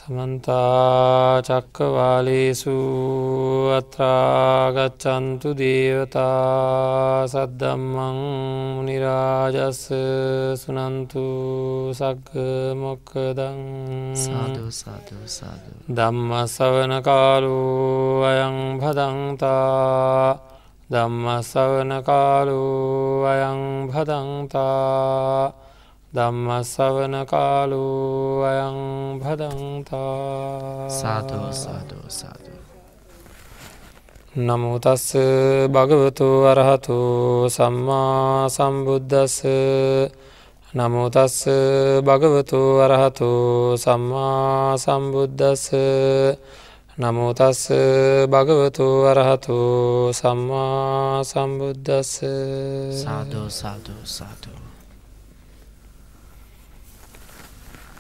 समन्ता चक्कवालेषु अत्रा गच्छन्तु देवता सद्धम्मं मुनिराजस् सुनन्तु सग्ग मोक्खदं साधु साधु साधु धम्म ශ්‍රවණ කාලෝ අයං භදංතා ධම්ම ශ්‍රවණ කාලෝ අයං භදංතා ධම්ම ශ්‍රවණ කාලෝ අයං භදංතා साधु साधु साधु නමෝ තස්ස භගවතු අරහතෝ සම්මා සම්බුද්දස්ස නමෝ තස්ස භගවතු අරහතෝ සම්මා සම්බුද්දස්ස නමෝ තස්ස භගවතු අරහතෝ සම්මා සම්බුද්දස්ස साधु साधु साधु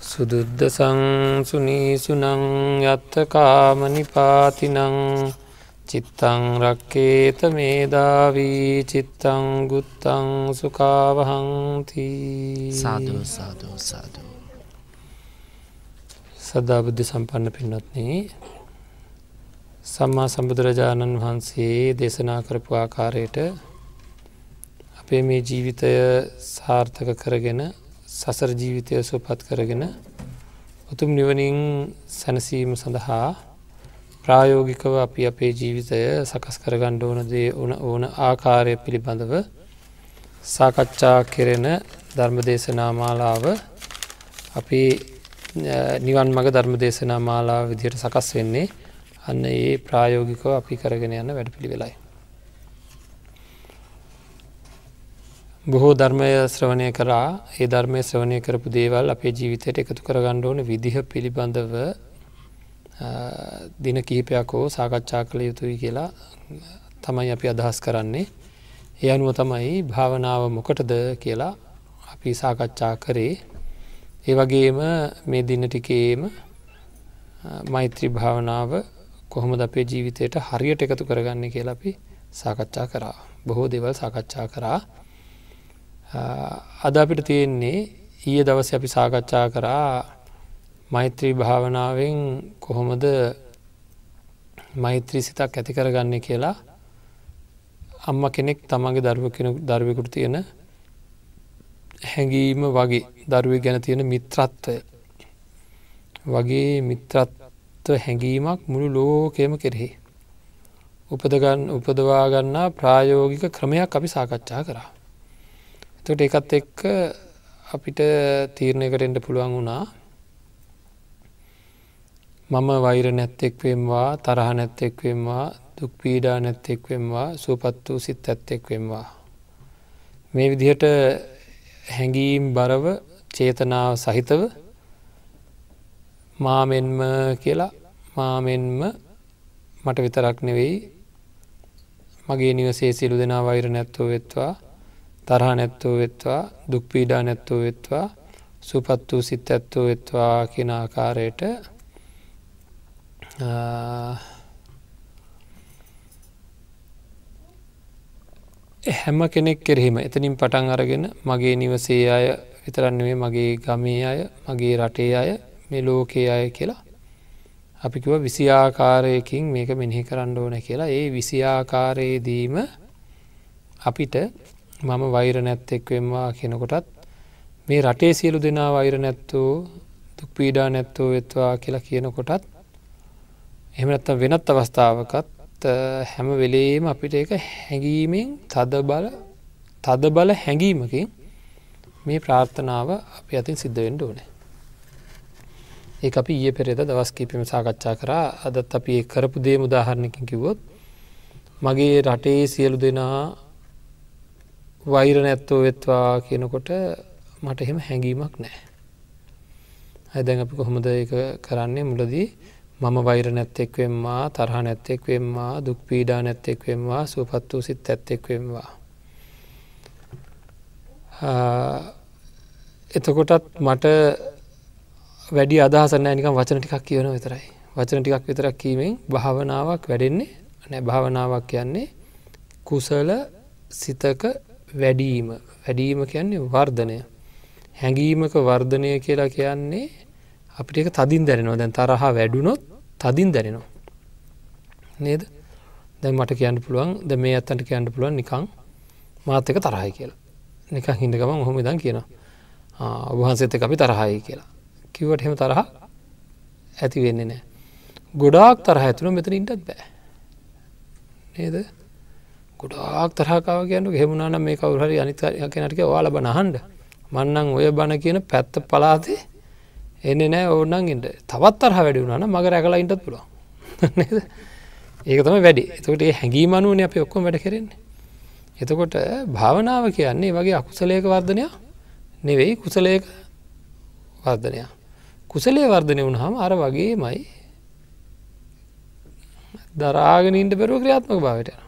සුදුද්දසං සුනීසුනං යත්ත කාමනිපාතිනං චිත්තං රක්කේත මේදාවී චිත්තං ගුත්තං සුඛාවහංති साधु साधु साधु සදා බුද්ධ සම්පන්න පින්වත්නි සම්මා සම්බුදුරජාණන් වහන්සේ දේශනා කරපු ආකාරයට අපේ මේ ජීවිතය සාර්ථක කරගෙන සසර ජීවිතය සුවපත් කරගෙන උතුම් නිවනින් සැනසීම සඳහා ප්‍රායෝගිකව අපි අපේ ජීවිතය සකස් කරගන්න ඕන ආකාරය පිළිබඳව සාකච්ඡා කෙරෙන ධර්ම දේශනා මාලාව අපි නිවන් මඟ ධර්ම දේශනා මාලාව විදිහට සකස් වෙන්නේ අන්න ඒ ප්‍රායෝගිකව අපි කරගෙන යන වැඩපිළිවෙලයි. බොහෝ ධර්මය ශ්‍රවණය කරා ඒ ධර්මය ශ්‍රවණය කරපු දේවල් අපේ ජීවිතයට එකතු කරගන්න ඕන විදිහ පිළිබඳව දින කිහිපයක් හෝ සාකච්ඡා කළ යුතුයි කියලා තමයි අපි අදහස් කරන්නේ. ඒ අනුව තමයි භාවනාව මොකටද කියලා අපි සාකච්ඡා කරේ. ඒ වගේම මේ දින ටිකේම මෛත්‍රී භාවනාව කොහොමද අපේ ජීවිතයට හරියට එකතු කරගන්නේ කියලා අපි සාකච්ඡා කරා. බොහෝ දේවල් සාකච්ඡා කරා. අද අපිට තියෙන්නේ ඊයේ දවසේ අපි සාකච්ඡා කරා මෛත්‍රී භාවනාවෙන් කොහොමද මෛත්‍රී සිතක් ඇති කරගන්නේ කියලා. අම්මා කෙනෙක් තමන්ගේ දරුවෙකුට තියෙන හැඟීම වගේ දරුවෙක් ගැන තියෙන මිත්‍රත්වය වගේ මිත්‍රත්ව හැඟීමක් මුළු ලෝකයම කෙරෙහි උපදවා ගන්නා ප්‍රායෝගික ක්‍රමයක් අපි සාකච්ඡා කරා. එතකොට ඒකත් එක්ක අපිට තීරණයකට එන්න පුළුවන් වුණා මම වෛර නැත්තෙක් වෙම්වා තරහ නැත්තෙක් වෙම්වා දුක් පීඩා නැත්තෙක් වෙම්වා සුවපත් වූ සිත් ඇත්තෙක් වෙම්වා මේ විදිහට හැඟීම් බරව චේතනාව සහිතව මාමෙන්ම කියලා මාමෙන්ම මට විතරක් නෙවෙයි මගේ නිවසේ සියලු දෙනා වෛර නැත්තෝ වෙත්වා තරහ නැත්තෝ වෙත්වා දුක් පීඩා නැත්තෝ වෙත්වා සුවපත් වූ සිත් ඇත්තෝ වෙත්වා කියන ආකාරයට හැම කෙනෙක් කෙරෙහිම එතනින් පටන් අරගෙන මගේ නිවසේ අය විතරක් නෙවෙයි මගේ ගමේ අය මගේ රටේ අය මේ ලෝකයේ අය කියලා අපි කිව්වා 20 ආකාරයකින් මේක මෙනෙහි කරන්න ඕන කියලා. ඒ 20 ආකාරයේදීම අපිට මම වෛර නැත්තෙක් වෙම්වා කියනකොටත් මේ රටේ සියලු දෙනා වෛර නැත්තෝ දුක් පීඩා නැත්තෝ වෙත්වා කියලා කියනකොටත් එහෙම නැත්නම් වෙනත් අවස්ථාවකත් හැම වෙලේම අපිට ඒක හැඟීමෙන් තද බල හැඟීමකින් මේ ප්‍රාර්ථනාව අපි අතින් සිද්ධ වෙන්න ඕනේ. ඒක අපි ඊයේ පෙරේද දවස් කිහිපෙම සාකච්ඡා කරා. අදත් අපි ඒ කරපු දේම උදාහරණකින් කිව්වොත් මගේ රටේ සියලු දෙනා වෛර නැත්තෝ වෙත්වා කියනකොට මට එහෙම හැඟීමක් නැහැ. හරි දැන් අපි කොහොමද ඒක කරන්නේ මුලදී මම වෛර නැත්තෙක් වෙම්වා තරහ නැත්තෙක් වෙම්වා දුක් පීඩා නැත්තෙක් වෙම්වා සුවපත් වූ සිත් ඇත්තෙක් වෙම්වා. එතකොටත් මට වැඩි අදහසක් නැහැ නිකන් වචන ටිකක් කියනවා විතරයි. වචන ටිකක් විතරක් කීමෙන් භාවනාවක් වැඩෙන්නේ නැහැ. භාවනාවක් කියන්නේ කුසල සිතක වැඩිම කියන්නේ වර්ධනය. හැඟීමක වර්ධනය කියලා කියන්නේ අපිට ඒක තදින් දැනෙනවා. දැන් තරහා වැඩුණොත් තදින් දැනෙනවා. නේද? දැන් මට කියන්න පුළුවන් දැන් මේ අතන්ට කියන්න පුළුවන් නිකන් මාත් එක තරහයි කියලා. නිකන් හින්ද ගමන් ඔහොම ඉඳන් කියනවා. ඔබ වහන්සේත් එක්ක අපි තරහයි කියලා. කිව්වට එහෙම තරහ ඇති වෙන්නේ නැහැ. ගොඩාක් තරහ ඇතුළු මෙතන ඉන්නත් බෑ. නේද? ගොඩාක් තරහකාව කියන්නේ එහෙම වුණා නම් මේ කවුරු හරි අනිත් කෙනාට කිය ඔයාලා බණ අහන්න. මං නම් ඔය බණ කියන පැත්ත පළාතේ එන්නේ නැහැ ඕනනම් ඉන්න. තවත් තරහ වැඩි වුණා නම් මග රැකලා ඉන්නත් පුළුවන්. නේද? ඒක තමයි වැඩි. එතකොට මේ හැඟීම අනුවනේ අපි ඔක්කොම වැඩ කරන්නේ. එතකොට භාවනාව කියන්නේ වගේ අකුසලයක වර්ධනයක් නෙවෙයි කුසලයක වර්ධනයක්. කුසලයේ වර්ධනය වුණාම අර වගේමයි දරාගෙන ඉන්න බැරුව ක්‍රියාත්මක භාවයට යනවා.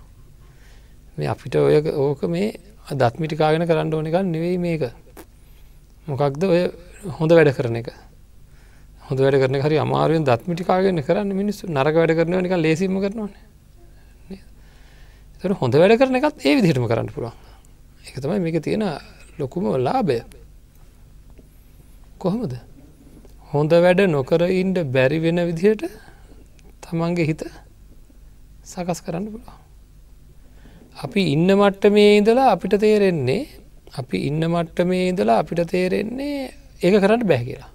මේ අපිට ඔය ඕක මේ දත් මිටි කාගෙන කරන්න ඕන එකක් නෙවෙයි මේක. මොකක්ද ඔය හොඳ වැඩ කරන එක. හොඳ වැඩ කරන එක හරි අමාරුවෙන් දත් මිටි කාගෙන කරන්නේ මිනිස්සු. නරක වැඩ කරනවා නිකන් ලේසියෙන්ම කරනවානේ. නේද? ඒතර හොඳ වැඩ කරන එකත් ඒ විදිහටම කරන්න පුළුවන්. ඒක තමයි මේකේ තියෙන ලොකුම ලාභය. කොහොමද? හොඳ වැඩ නොකර ඉන්න බැරි වෙන විදිහට තමන්ගේ හිත සකස් කරන්න පුළුවන්. අපි ඉන්න මට්ටමේ ඉඳලා අපිට තේරෙන්නේ ඒක කරන්න බෑ කියලා.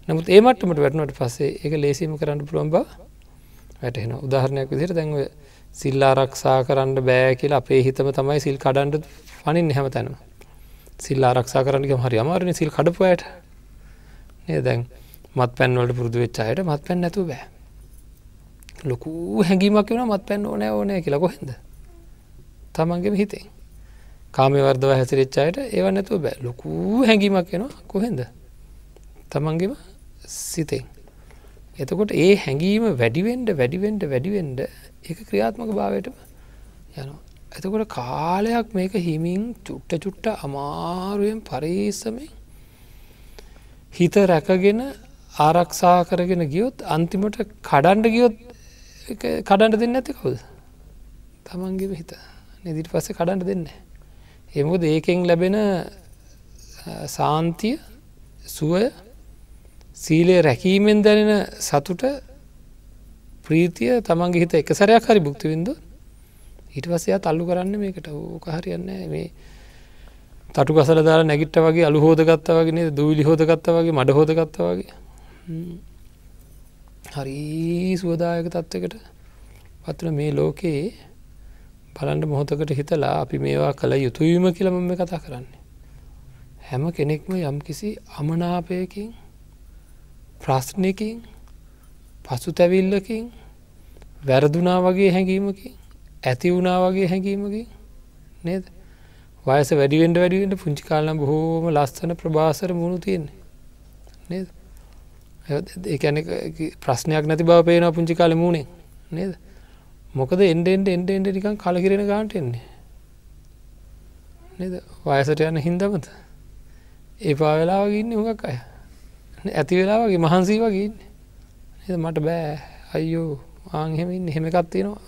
නමුත් ඒ මට්ටමට වැටුණාට පස්සේ ඒක ලේසියෙන්ම කරන්න පුළුවන් බව වැටහෙනවා. උදාහරණයක් විදිහට දැන් ඔය සිල් ආරක්ෂා කරන්න බෑ කියලා අපේ හිතම තමයි සිල් කඩන්න පනින්නේ හැමතැනම. සිල් ආරක්ෂා කරන්න ගියම හරි අමාරුනේ සිල් කඩපු අයට. නේද? දැන් මත්පැන් වලට පුරුදු වෙච්ච අයට මත්පැන් නැතුව බෑ. ලොකු හැඟීමක් වෙනවා මත්පැන් ඕනේ කියලා කොහෙන්ද? තමන්ගේම හිතෙන්. කාමයේ වර්ධව හැසිරෙච්ච අයට ඒව නැතුව බෑ. ලොකු හැඟීමක් එනවා කොහෙන්ද? තමන්ගේම සිතෙන්. එතකොට ඒ හැඟීම වැඩි වෙන්න ඒක ක්‍රියාත්මක භාවයටම යනවා. එතකොට කාලයක් මේක හිමින් චුට්ට අමාරුවෙන් පරිස්සමෙන් හිත රැකගෙන ආරක්ෂා කරගෙන ගියොත් අන්තිමට කඩන්න ගියොත් කඩන්න දෙන්නේ නැති කවුද? තමන්ගේම හිත. නේද? ඊට පස්සේ කඩන්න දෙන්නේ නැහැ. ඒ මොකද ඒකෙන් ලැබෙන සාන්තිය, සුවය, සීලය රැකීමෙන් දැනෙන සතුට, ප්‍රීතිය තමන්ගේ හිත එක සැරයක් හරි භුක්ති විඳොත් ඊට පස්සේ ආ තල්ලු කරන්නේ මේකට. ඕක හරියන්නේ නැහැ. මේ තටු කසල දාලා නැගිට්ටා වගේ අලු හොදගත්තා වගේ නේද? දූවිලි හොදගත්තා වගේ මඩ හොදගත්තා වගේ. හරි සුවදායක තත්වයකට පත්වන මේ ලෝකේ බලන්න මොහොතකට හිතලා අපි මේවා කළ යුතුයම කියලා මම කතා කරන්නේ. හැම කෙනෙක්ම යම්කිසි අමනාපයකින්, ප්‍රශ්නයකින්, පසුතැවිල්ලකින්, වැරදුනා වගේ හැඟීමකින්, ඇති වුණා වගේ හැඟීමකින් නේද? වයස වැඩි වෙන්න පුංචි කාලේ නම් බොහෝම ලස්සන ප්‍රභාසර මුණු තියෙන්නේ. නේද? ඒ කියන්නේ ප්‍රශ්නයක් නැති බව පේනවා පුංචි කාලේ මූණෙන්. නේද? මොකද එන්න නිකන් කලකිරෙන ගානට එන්නේ. නේද? වයසට යන හින්දාමද? ඒපා වෙලා වගේ ඉන්නේ හුඟක් අය. ඇති වෙලා වගේ මහන්සි වගේ ඉන්නේ. නේද? මට බෑ. අයියෝ ආන් එහෙම ඉන්නේ. එහෙම එකක් තියෙනවා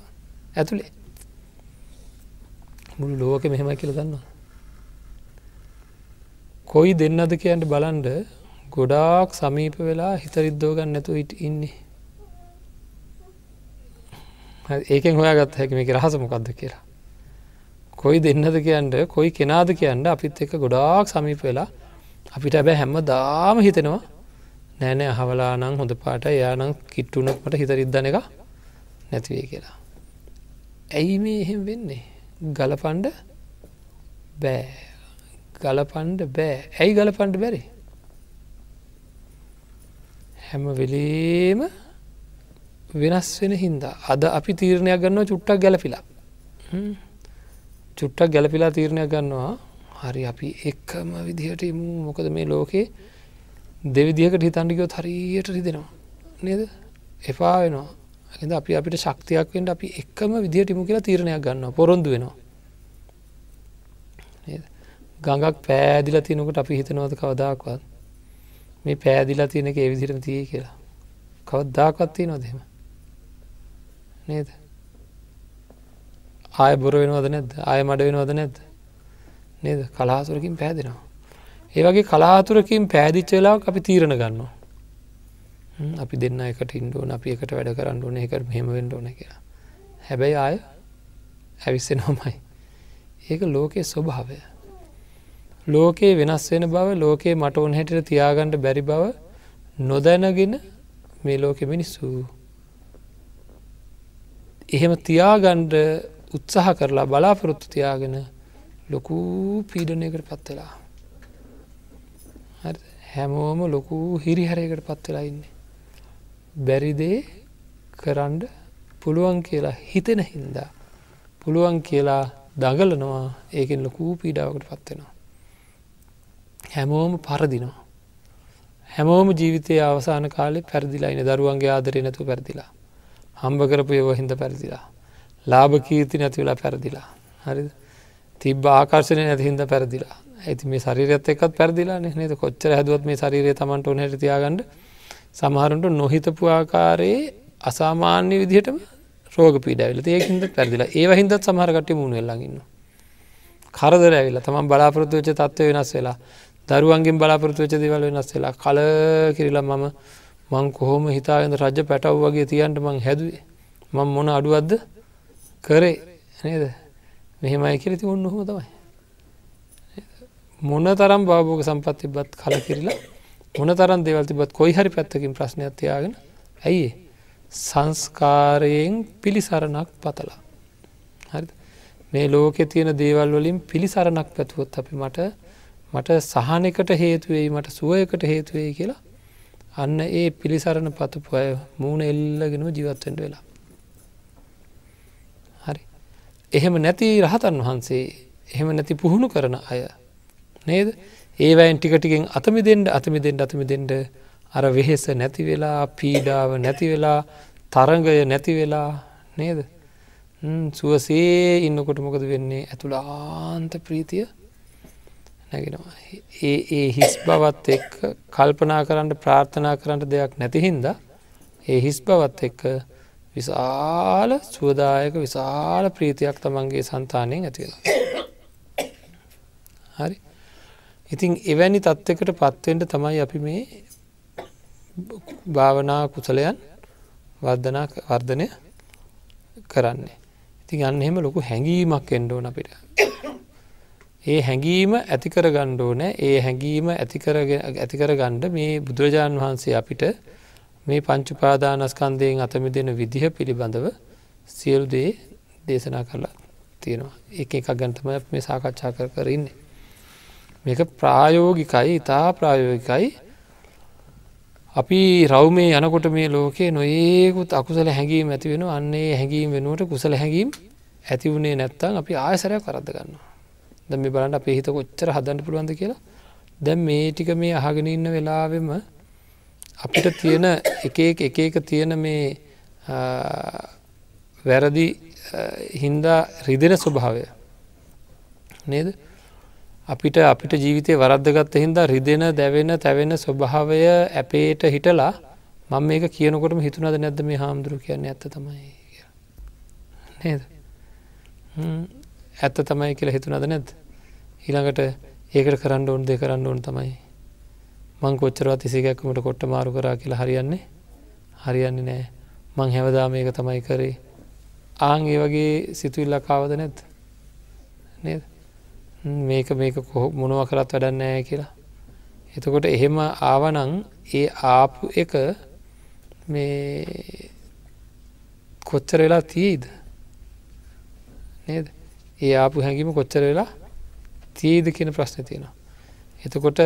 ඇතුලේ. මුළු ලෝකෙම මෙහෙමයි කියලා දන්නවා. කොයි දෙන්නද කියන්න බලන්න ගොඩාක් සමීප වෙලා හිත රිද්දව ගන්න නැතුව ඉන්නේ. ඒකෙන් හොයාගත්ත හැකි මේකේ රහස මොකක්ද කියලා. කොයි දෙන්නද කියන්න කොයි කෙනාද කියන්න අපිත් එක්ක ගොඩාක් සමීප වෙලා අපිට හැබැයි හැමදාම හිතෙනවා නෑ අහවලා නම් හොඳ පාටයි එයා නම් කිට්ටුනොත් මට හිත රිද්දන එක නැති වෙයි කියලා. ඇයි මේ එහෙම වෙන්නේ? ගලපන්න බෑ. ඇයි ගලපන්න බැරි? හැම වෙලේම වෙනස් වෙන හින්දා. අද අපි තීරණයක් ගන්නවා චුට්ටක් ගැලපිලා. චුට්ටක් ගැලපිලා තීරණයක් ගන්නවා. හරි අපි එකම විදිහට ඉමු. මොකද මේ ලෝකේ දෙවිදිහකට හිතන්න ගියොත් හරියට රිදෙනවා. නේද? එපා වෙනවා. එහෙනම් අපි අපිට ශක්තියක් වෙන්න අපි එකම විදිහට ඉමු කියලා තීරණයක් ගන්නවා. පොරොන්දු වෙනවා. නේද? ගඟක් පෑදිලා තිනකොට අපි හිතනවාද කවදාකවත් මේ පෑදිලා තියෙන එක ඒ විදිහටම තියෙයි කියලා? කවදාකවත් තියනවද එහෙම? නේද? ආය බොර වෙනවද නැද්ද? ආය මඩ වෙනවද නැද්ද? නේද? කලාතුරකින් පෑදෙනවා. ඒ වගේ කලාතුරකින් පෑදිච්ච වෙලාවක අපි තීරණ ගන්නවා. අපි දෙන්න එකට ඉන්න ඕන අපි එකට වැඩ කරන්න ඕන එකට මෙහෙම වෙන්න ඕන කියලා. හැබැයි ආය ඇවිස්සෙනවමයි. ඒක ලෝකයේ ස්වභාවය. ලෝකේ වෙනස් වෙන බව ලෝකේ මට ඕන හැටියට තියාගන්න බැරි බව නොදැනගෙන මේ ලෝකෙ මිනිස්සු එහෙම තියාගන්න උත්සාහ කරලා බලාපොරොත්තු තියාගෙන ලොකු පීඩනයකට පත් වෙලා. හරි හැමෝම ලොකු හිරිහැරයකට පත් වෙලා ඉන්නේ. බැරි දේ කරන්න පුළුවන් කියලා හිතෙන හින්දා පුළුවන් කියලා දඟලනවා ඒකෙන් ලොකු පීඩාවකට පත් වෙනවා. හැමෝම පරදිනවා. හැමෝම ජීවිතයේ අවසාන කාලේ පෙරදිලා ඉන්නේ. දරුවන්ගේ ආදරේ නැතුව පෙරදිලා. හම්බ කරපු ඒවා හින්දා පෙරදිලා. ලාභ කීර්ති නැති වෙලා පෙරදිලා. හරිද? තිබ්බ ආකර්ෂණය නැති හින්දා පෙරදිලා. ඉතින් මේ ශරීරයත් එක්කත් පෙරදිලානේ නේද? කොච්චර හැදුවත් මේ ශරීරය Tamanට ඕන හැටියට තියාගන්න සමහරුන්ට නොහිතපු ආකාරයේ අසාමාන්‍ය විදිහටම රෝග පීඩා ඇවිල්ලා. ඒකින්ද පෙරදිලා. ඒවා හින්දාත් සමහර කට්ටිය මූණ වෙල්ලන් ඉන්නවා. කරදර ඇවිල්ලා Taman බලාපොරොත්තු වෙච්ච තත්ත්වය වෙනස් වෙලා. දරුවන්ගෙන් බලාපොරොත්තු වෙච්ච දේවල් වෙනස් වෙලා. කල කිරිලා මං කොහොම හිතාගෙන රජ පැටව් වගේ තියන්න මං හැදුවේ. මං මොන අඩුවක්ද කරේ නේද? මෙහෙමයි කියලා ඉතින් ඔන්න ඔහොම තමයි. මොන තරම් භවභෝග සම්පත් තිබ්බත් කලකිරිලා මොන තරම් දේවල් තිබ්බත් කොයි හරි පැත්තකින් ප්‍රශ්නයක් තියාගෙන ඇයි සංස්කාරයෙන් පිළිසරණක් පතලා. හරිද? මේ ලෝකේ තියෙන දේවල් වලින් පිළිසරණක් පැතුවොත් අපි මට සහනයකට හේතු වෙයි මට සුවයකට හේතු වෙයි කියලා අන්න ඒ පිළිසරණ පතපු අය මූණ එල්ලගෙනම ජීවත් වෙන්න වෙලා. හරි. එහෙම නැති රහතන් වහන්සේ එහෙම නැති පුහුණු කරන අය නේද? ඒවයින් ටික ටිකෙන් අත මිදෙන්න අර වෙහෙස නැති වෙලා පීඩාව නැති වෙලා තරංගය නැති වෙලා නේද? සුවසේ ඉන්නකොට මොකද වෙන්නේ? ඇතුළාන්ත ප්‍රීතිය නැගෙනවා. ඒ හිස් බවත් එක්ක කල්පනා කරන්න ප්‍රාර්ථනා කරන්න දෙයක් නැති හින්දා ඒ හිස් බවත් එක්ක විශාල සුවදායක විශාල ප්‍රීතියක් තමන්ගේ సంతාණයෙන් ඇති වෙනවා. හරි. ඉතින් එවැනි තත්යකට පත් වෙන්න තමයි අපි මේ භාවනා කුසලයන් වර්ධනය කරන්නේ. ඉතින් අන්න එහෙම ලොකු හැඟීමක් එන්න ඕන අපිට. ඒ හැඟීම ඇති කරගන්න ඕනේ. ඒ හැඟීම ඇති කරගන්න මේ බුදුරජාණන් වහන්සේ අපිට මේ පංච උපාදානස්කන්ධයෙන් අත මිදෙන විදිහ පිළිබඳව සියලු දේ දේශනා කරලා තියෙනවා. එක එකක් ගැන තමයි අපි මේ සාකච්ඡා කර ඉන්නේ. මේක ප්‍රායෝගිකයි, ඉතා ප්‍රායෝගිකයි. අපි රවුමේ යනකොට මේ ලෝකේ නොයේකුත් අකුසල හැඟීම් ඇති වෙනවා. අන්න ඒ හැඟීම් වෙනුවට කුසල හැඟීම් ඇති වුණේ නැත්නම් අපි ආයෙසරයක් වරද්ද ගන්නවා. දැන් මේ බලන්න අපේ හිත කොච්චර හදන්න පුළුවන්ද කියලා. දැන් මේ ටික මේ අහගෙන ඉන්න වෙලාවෙම අපිට තියෙන එක එක තියෙන මේ වැරදි හින්දා රිදෙන ස්වභාවය නේද? අපිට ජීවිතේ වරද්දගත්ත හින්දා රිදෙන, දැවෙන, තැවෙන ස්වභාවය අපේට හිටලා මම මේක කියනකොටම හිතුණාද නැද්ද මේ හාමුදුරුවෝ කියන්නේ ඇත්ත තමයි කියලා. නේද? ඇත්ත තමයි කියලා හිතුණාද නැද්ද? ඊළඟට ඒකට කරන්න ඕන දේ කරන්න ඕන තමයි. මං කොච්චරවත් ඉසිකැක්කමට කොට්ට මාරු කරා කියලා හරියන්නේ නැහැ. මං හැමදාම මේක තමයි කරේ. ආන් ඒ වගේ සිතුවිල්ලක් ආවද නැද්ද? නේද? මේක මොනවා කරත් වැඩක් නැහැ කියලා. එතකොට එහෙම ආවනම් ඒ ආපු එක මේ කොච්චර වෙලා තියෙයිද? නේද? ඒ ආපු හැඟීම කොච්චර වෙලා තියෙයිද කියන ප්‍රශ්නේ තියෙනවා. එතකොට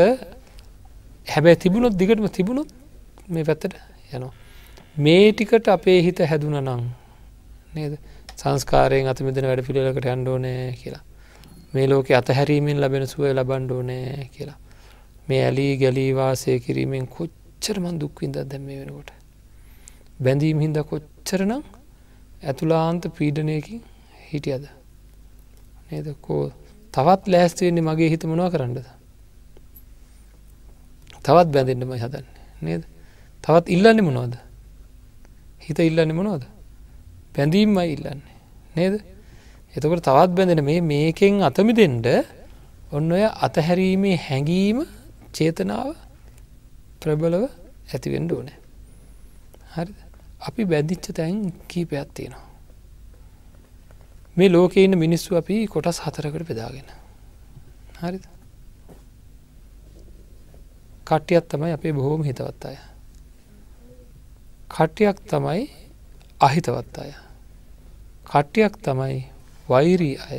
හැබැයි තිබුණොත් දිගටම තිබුණොත් මේ පැත්තට යනවා. මේ ටිකට අපේ හිත හැදුනා නම් නේද? සංස්කාරයෙන් අත මිදෙන වැඩ පිළිවෙලකට යන්න ඕනේ කියලා. මේ ලෝකේ අතහැරීමෙන් ලැබෙන සුවය ලබන්න ඕනේ කියලා. මේ ඇලී ගලී වාසය කිරීමෙන් කොච්චර මං දුක් විඳද දැන් මේ වෙනකොට. බැඳීම් හින්දා කොච්චරනම් ඇතුළාන්ත පීඩනයකින් හිටියද? නේද? තවත් ලෑස්ති වෙන්නේ මගේ හිත මොනවා කරන්නද? තවත් බැඳෙන්නමයි හදන්නේ. නේද? තවත් ඉල්ලන්නේ මොනවද? හිත ඉල්ලන්නේ මොනවද? බැඳීම්මයි ඉල්ලන්නේ. නේද? එතකොට තවත් බැඳෙන මේකෙන් අත මිදෙන්න ඔන්න ඔය අතහැරීමේ හැඟීම චේතනාව ප්‍රබලව ඇති වෙන්න ඕනේ. හරිද? අපි බැඳිච්ච තැන් කීපයක් තියෙනවා. මේ ලෝකේ ඉන්න මිනිස්සු අපි කොටස් 4කට බෙදාගෙන. හරිද? කට්ටියක් තමයි අපේ බොහෝම හිතවත් අය. කට්ටියක් තමයි අහිතවත් අය. කට්ටියක් තමයි වෛරී අය.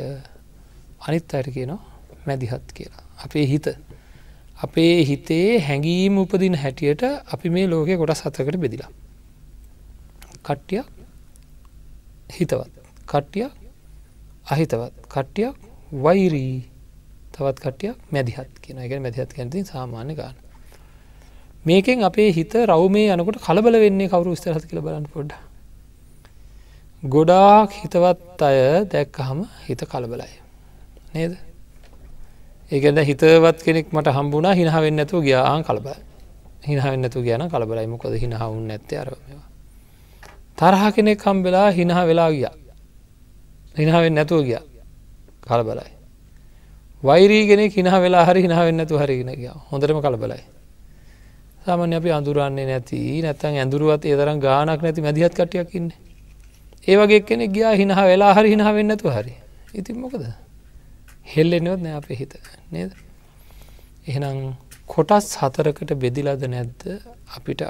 අනිත් අයට කියනවා මැදිහත් කියලා. අපේ හිතේ හැඟීම් උපදින හැටියට අපි මේ ලෝකේ කොටස් 4කට බෙදිලා. කට්ටියක් හිතවත්, කට්ටියක් අහිතවත්, කට්ටියක් වෛරී, තවත් කට්ටියක් මැදිහත් කියන. ඒ කියන්නේ මැදිහත් කියන දේ සාමාන්‍ය ගන්න. මේකෙන් අපේ හිත රවුමේ යනකොට කලබල වෙන්නේ කවුරු ඉස්සරහද කියලා බලන්න පොඩ්ඩක්. ගොඩාක් හිතවත් අය දැක්කහම හිත කලබලයි. නේද? ඒ කියන්නේ හිතවත් කෙනෙක් මට හම්බුණා හිනහ වෙන්නේ නැතුව ගියා ආන් කලබලයි. හිනහ වෙන්නේ නැතුව ගියා නම් කලබලයි. මොකද හිනහ වුන්නේ නැත්තේ අර මේවා. තරහ කෙනෙක් හම්බෙලා හිනහ වෙලා ගියා. හිනහ වෙන්නේ නැතුව ගියා. කලබලයි. වෛරී කෙනෙක් හිනහ වෙලා හරි හිනහ වෙන්නේ නැතුව හරි ගියා. හොඳටම කලබලයි. සාමාන්‍ය අපි අඳුරන්නේ නැති නැත්නම් ඇඳුරුවත් ඒ තරම් ගාණක් නැති මැදිහත් කට්ටියක් ඉන්නේ. ඒ වගේ කෙනෙක් ගියා හිනහ වෙලා හරි හිනහ වෙන්නේ නැතුව හරි. ඉතින් මොකද? හෙල්ලෙන්නේවත් නෑ අපේ හිත. නේද? එහෙනම් කොටස් 4කට බෙදිලාද නැද්ද අපිට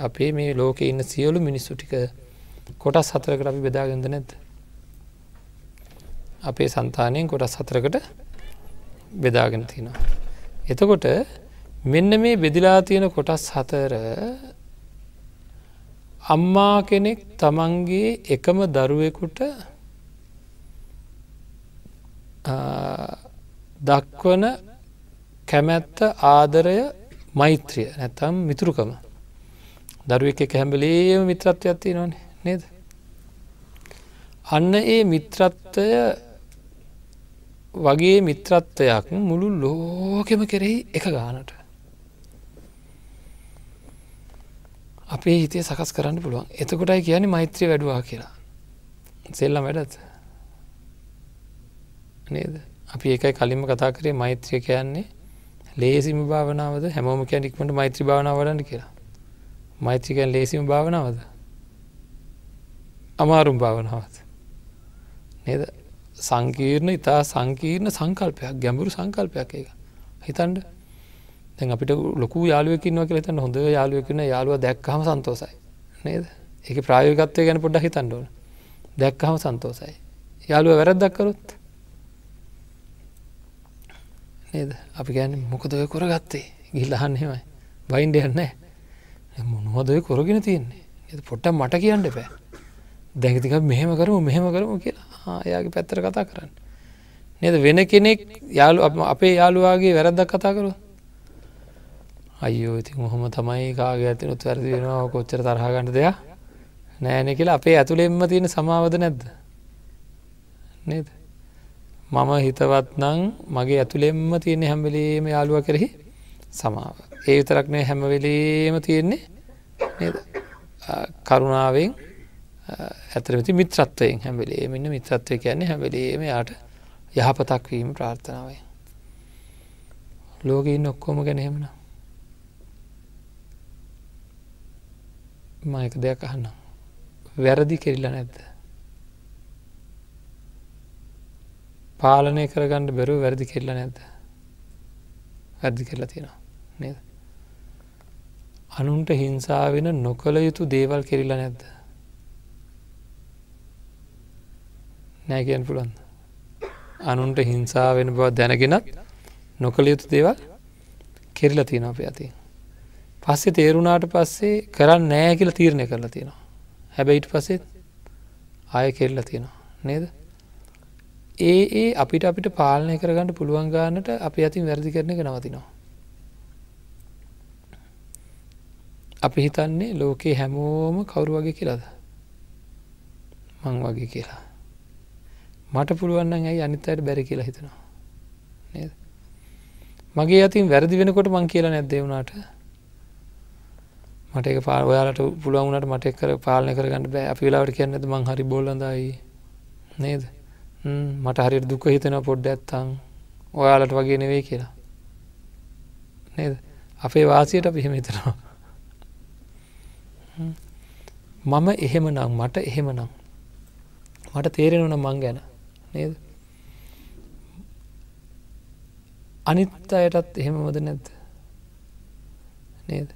අපේ මේ ලෝකේ ඉන්න සියලු මිනිස්සු ටික කොටස් 4කට අපි බෙදාගෙනද නැද්ද? අපේ సంతාණයෙන් කොටස් 4කට බෙදාගෙන තිනවා. එතකොට මෙන්න මේ බෙදිලා තියෙන කොටස් 4 අම්මා කෙනෙක් තමන්ගේ එකම දරුවෙකුට දක්වන කැමැත්ත, ආදරය, මෛත්‍රිය නැත්නම් මිතුරුකම. දරුවෙක් එක්ක හැම වෙලේම මිත්‍රත්වයක් තියෙනවනේ නේද? අන්න ඒ මිත්‍රත්වය වගේ මිත්‍රත්වයක් මුළු ලෝකෙම කෙරෙහි එක ගානට අපේ හිතේ සකස් කරන්න පුළුවන්. එතකොටයි කියන්නේ මෛත්‍රිය වැඩුවා කියලා. සෙල්ලම් වැඩද? නේද? අපි ඒකයි කලින්ම කතා කරේ මෛත්‍රිය කියන්නේ ලේසිම භාවනාවද? හැමෝම කියන්නේ ඉක්මනට මෛත්‍රී භාවනාව වඩන්න කියලා. මෛත්‍රී කියන්නේ ලේසිම භාවනාවද? අමාරුම භාවනාවද? නේද? සංකීර්ණ, ඉතා සංකීර්ණ සංකල්පයක්, ගැඹුරු සංකල්පයක් ඒක. හිතන්න. දැන් අපිට ලොකු යාළුවෙක් ඉන්නවා කියලා හිතන්න. හොඳ යාළුවෙක් ඉන්න යාළුවා දැක්කහම සන්තෝසයි. නේද? ඒකේ ප්‍රායෝගිකත්වය ගැන පොඩ්ඩක් හිතන්න ඕන. දැක්කහම සන්තෝසයි. යාළුවා වැරද්දක් කරොත් නේද? අපි කියන්නේ මොකද ඔය කරගත්තේ? ගිහිල්ලා අහන්න එහෙමයි. වයින් දෙයක් නැහැ. මොනවද ඔය කරගෙන තියන්නේ? නේද? පොඩ්ඩක් මට කියන්න එපා. දැන් ඉතින් අපි මෙහෙම කරමු කියලා. එයාගේ පැත්තට කතා කරන්න. නේද? වෙන කෙනෙක් අපේ යාළුවාගේ වැරද්දක් කතා කරොත් අයියෝ ඉතින් ඔහොම තමයි කාගේ ඇතිනුත් වැරදි වෙනවා කොච්චර තරහ ගන්න දෙයක් නෑනේ කියලා අපේ ඇතුළෙන්ම තියෙන සමාවද නැද්ද? නේද? මම හිතවත් නම් මගේ ඇතුළෙන්ම තියෙන හැම වෙලේම යාළුවා කෙරෙහි සමාව. ඒ විතරක් නෙවෙයි හැම වෙලේම තියෙන්නේ නේද? කරුණාවෙන් ඇතරමති මිත්‍රත්වයෙන් හැම වෙලේම ඉන්න මිත්‍රත්වය කියන්නේ හැම වෙලේම යාට යහපතක් වීම ප්‍රාර්ථනාවයි. ලෝකේ ඉන්න ඔක්කොම ගැන එහෙමනම් මම එක දෙයක් අහන්නම්. වැරදි කෙරිලා නැද්ද? පාලනය කරගන්න බැරුව වැරදි කෙරිලා නැද්ද? වැරදි කෙරලා තියෙනවා නේද? අනුන්ට හිංසා වෙන නොකළ යුතු දේවල් කෙරිලා නැද්ද? නෑ කියන්න පුළුවන්ද? අනුන්ට හිංසා වෙන බව දැනගෙනත් නොකළ යුතු දේවල් කෙරිලා තියෙනවා අපේ අතින්. පස්සේ තේරුණාට පස්සේ කරන්නේ නැහැ කියලා තීරණය කරලා තියෙනවා. හැබැයි ඊට පස්සේ ආයෙ කෙරිලා තියෙනවා නේද? ඒ අපිට පාලනය කරගන්න පුළුවන් ගන්නට අපි අතින් වැරදි කරන එක නවතිනවා. අපි හිතන්නේ ලෝකේ හැමෝම කවුරු වගේ කියලාද? මං වගේ කියලා. මට පුළුවන් නම් ඇයි අනිත් අයට බැරි කියලා හිතනවා නේද? මගේ අතින් වැරදි වෙනකොට මං කියලා නැද්ද ඒ වුණාට? මට ඒක ඔයාලට පුළුවන් වුණාට මට ඒක පාලනය කරගන්න බෑ. අපි වෙලාවට කියන්නේ නැද්ද මං හරි බෝලඳයි නේද? මට හරියට දුක හිතෙනවා පොඩ්ඩක් නැත්තම් ඔයාලට වගේ නෙවෙයි කියලා. නේද? අපේ වාසියට අපි එහෙම හිතනවා. මම එහෙම නම් මට එහෙම නම් මට තේරෙනවන මං ගැන නේද අනිත් අයටත් එහෙමමද නැද්ද නේද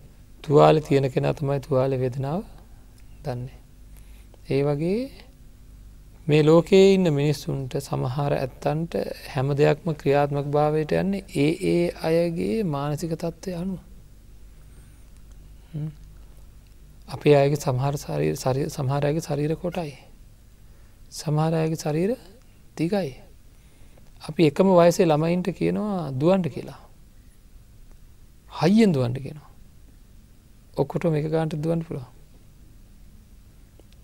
තුවාලේ තියෙන කෙනා තමයි තුවාලේ වේදනාව දන්නේ ඒ වගේ මේ ලෝකයේ ඉන්න මිනිස්සුන්ට සමහර ඇත්තන්ට හැම දෙයක්ම ක්‍රියාත්මක භාවයට යන්නේ ඒ අයගේ මානසික තත්ත්වය අනුව අපේ අයගේ සමහරයගේ ශරීර කොටයි සමහරයගේ ශරීර දිගයි අපි එකම වයසේ ළමයින්ට කියනවා දුවන්ට කියලා හයියෙන් දුවන්ට කියනවා ඔක්කොටම එක ගානට දුවන්න පුළුවන්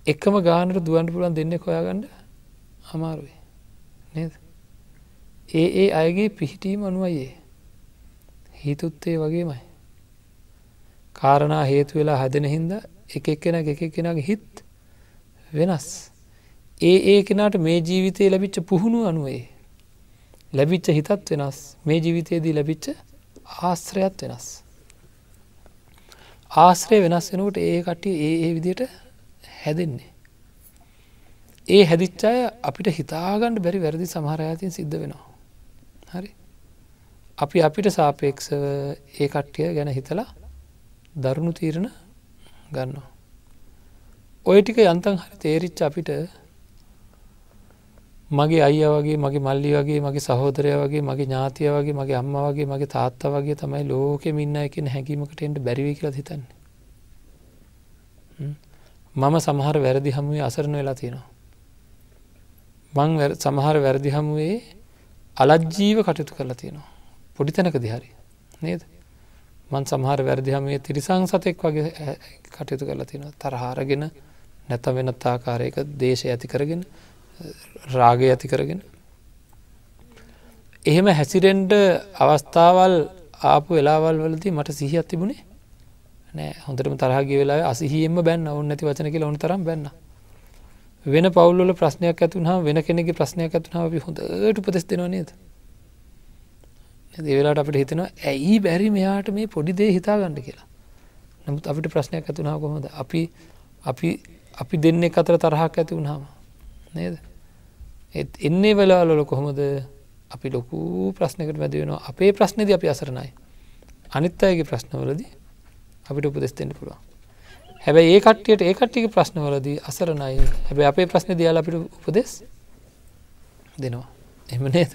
එකම ගානට දුවන්න පුළුවන් දෙන්නෙක් හොයාගන්න අමාරුයි නේද ඒ අයගේ පිහිටීම අනුවයි හිතුත් ඒ වගේමයි කාරණා හේතු වෙලා හැදෙන හින්දා එක එක්කෙනාගේ හිත් වෙනස් ඒ කෙනාට මේ ජීවිතයේ ලැබිච්ච පුහුණුව අනුවේ ලැබිච්ච හිතත් වෙනස් මේ ජීවිතයේදී ලැබිච්ච ආශ්‍රයත් වෙනස් ආශ්‍රය වෙනස් වෙනකොට ඒ කට්ටිය ඒ විදිහට හැදෙන්නේ ඒ හැදිච්ච අය අපිට හිතාගන්න බැරි වැරදි සමහර අය අතින් සිද්ධ වෙනවා හරි අපි අපිට සාපේක්ෂව ඒ කට්ටිය ගැන හිතලා දරුණු තීරණ ගන්නවා ඔය ටික යන්තම් හරි තේරිච්ච අපිට මගේ අයියා වගේ මගේ මල්ලි වගේ මගේ සහෝදරයා වගේ මගේ ඥාතියා වගේ මගේ අම්මා වගේ මගේ තාත්තා වගේ තමයි ලෝකෙම ඉන්න අය කියන හැඟීමකට එන්න බැරි වෙයි කියලා හිතන්නේ මම සමහර වැරදි හමුවේ අසරණ වෙලා තියෙනවා මං සමහර වැරදි හමුවේ අලජ්ජීව කටයුතු කරලා තියෙනවා පොඩි තැනකදී හරි නේද මං සමහර වැරදි හමුවේ තිරිසන් සතෙක් වගේ කටයුතු කරලා තියෙනවා තරහ අරගෙන නැත්නම් වෙනත් ආකාරයක දේශය ඇති කරගෙන රාගය ඇති කරගෙන එහෙම හැසිරෙන්න අවස්ථාවල් ආපු වෙලාවල් වලදී මට සිහියක් තිබුණේ නෑ හොඳටම තරහ ගිය වෙලාවේ අසිහියෙන්ම බැන්න ඕන නැති වචන කියලා ඕන තරම් බැන්න වෙන පවුල් වල ප්‍රශ්නයක් ඇති වුණාම වෙන කෙනෙක්ගේ ප්‍රශ්නයක් ඇති වුණාම අපි හොඳට උපදෙස් දෙනවා නේද ඒ වෙලාවට අපිට හිතෙනවා ඇයි බැරි මෙයාට මේ පොඩි දේ හිතා ගන්න කියලා නමුත් අපිට ප්‍රශ්නයක් ඇති වුණාම කොහොමද අපි දෙන්නෙක් අතර තරහක් ඇති වුණාම නේද එන්නේ වෙලාවල් වල කොහොමද අපි ලොකු ප්‍රශ්නයකට මැද වෙනවා අපේ ප්‍රශ්නේදී අපි අසරණයි අනිත් අයගේ ප්‍රශ්නවලදී අපිට උපදෙස් දෙන්න පුළුවන් හැබැයි ඒ කට්ටියගේ ප්‍රශ්නවලදී අසරණයි හැබැයි අපේ ප්‍රශ්නේ දිහා අපිට උපදෙස් දෙනවා එහෙම නේද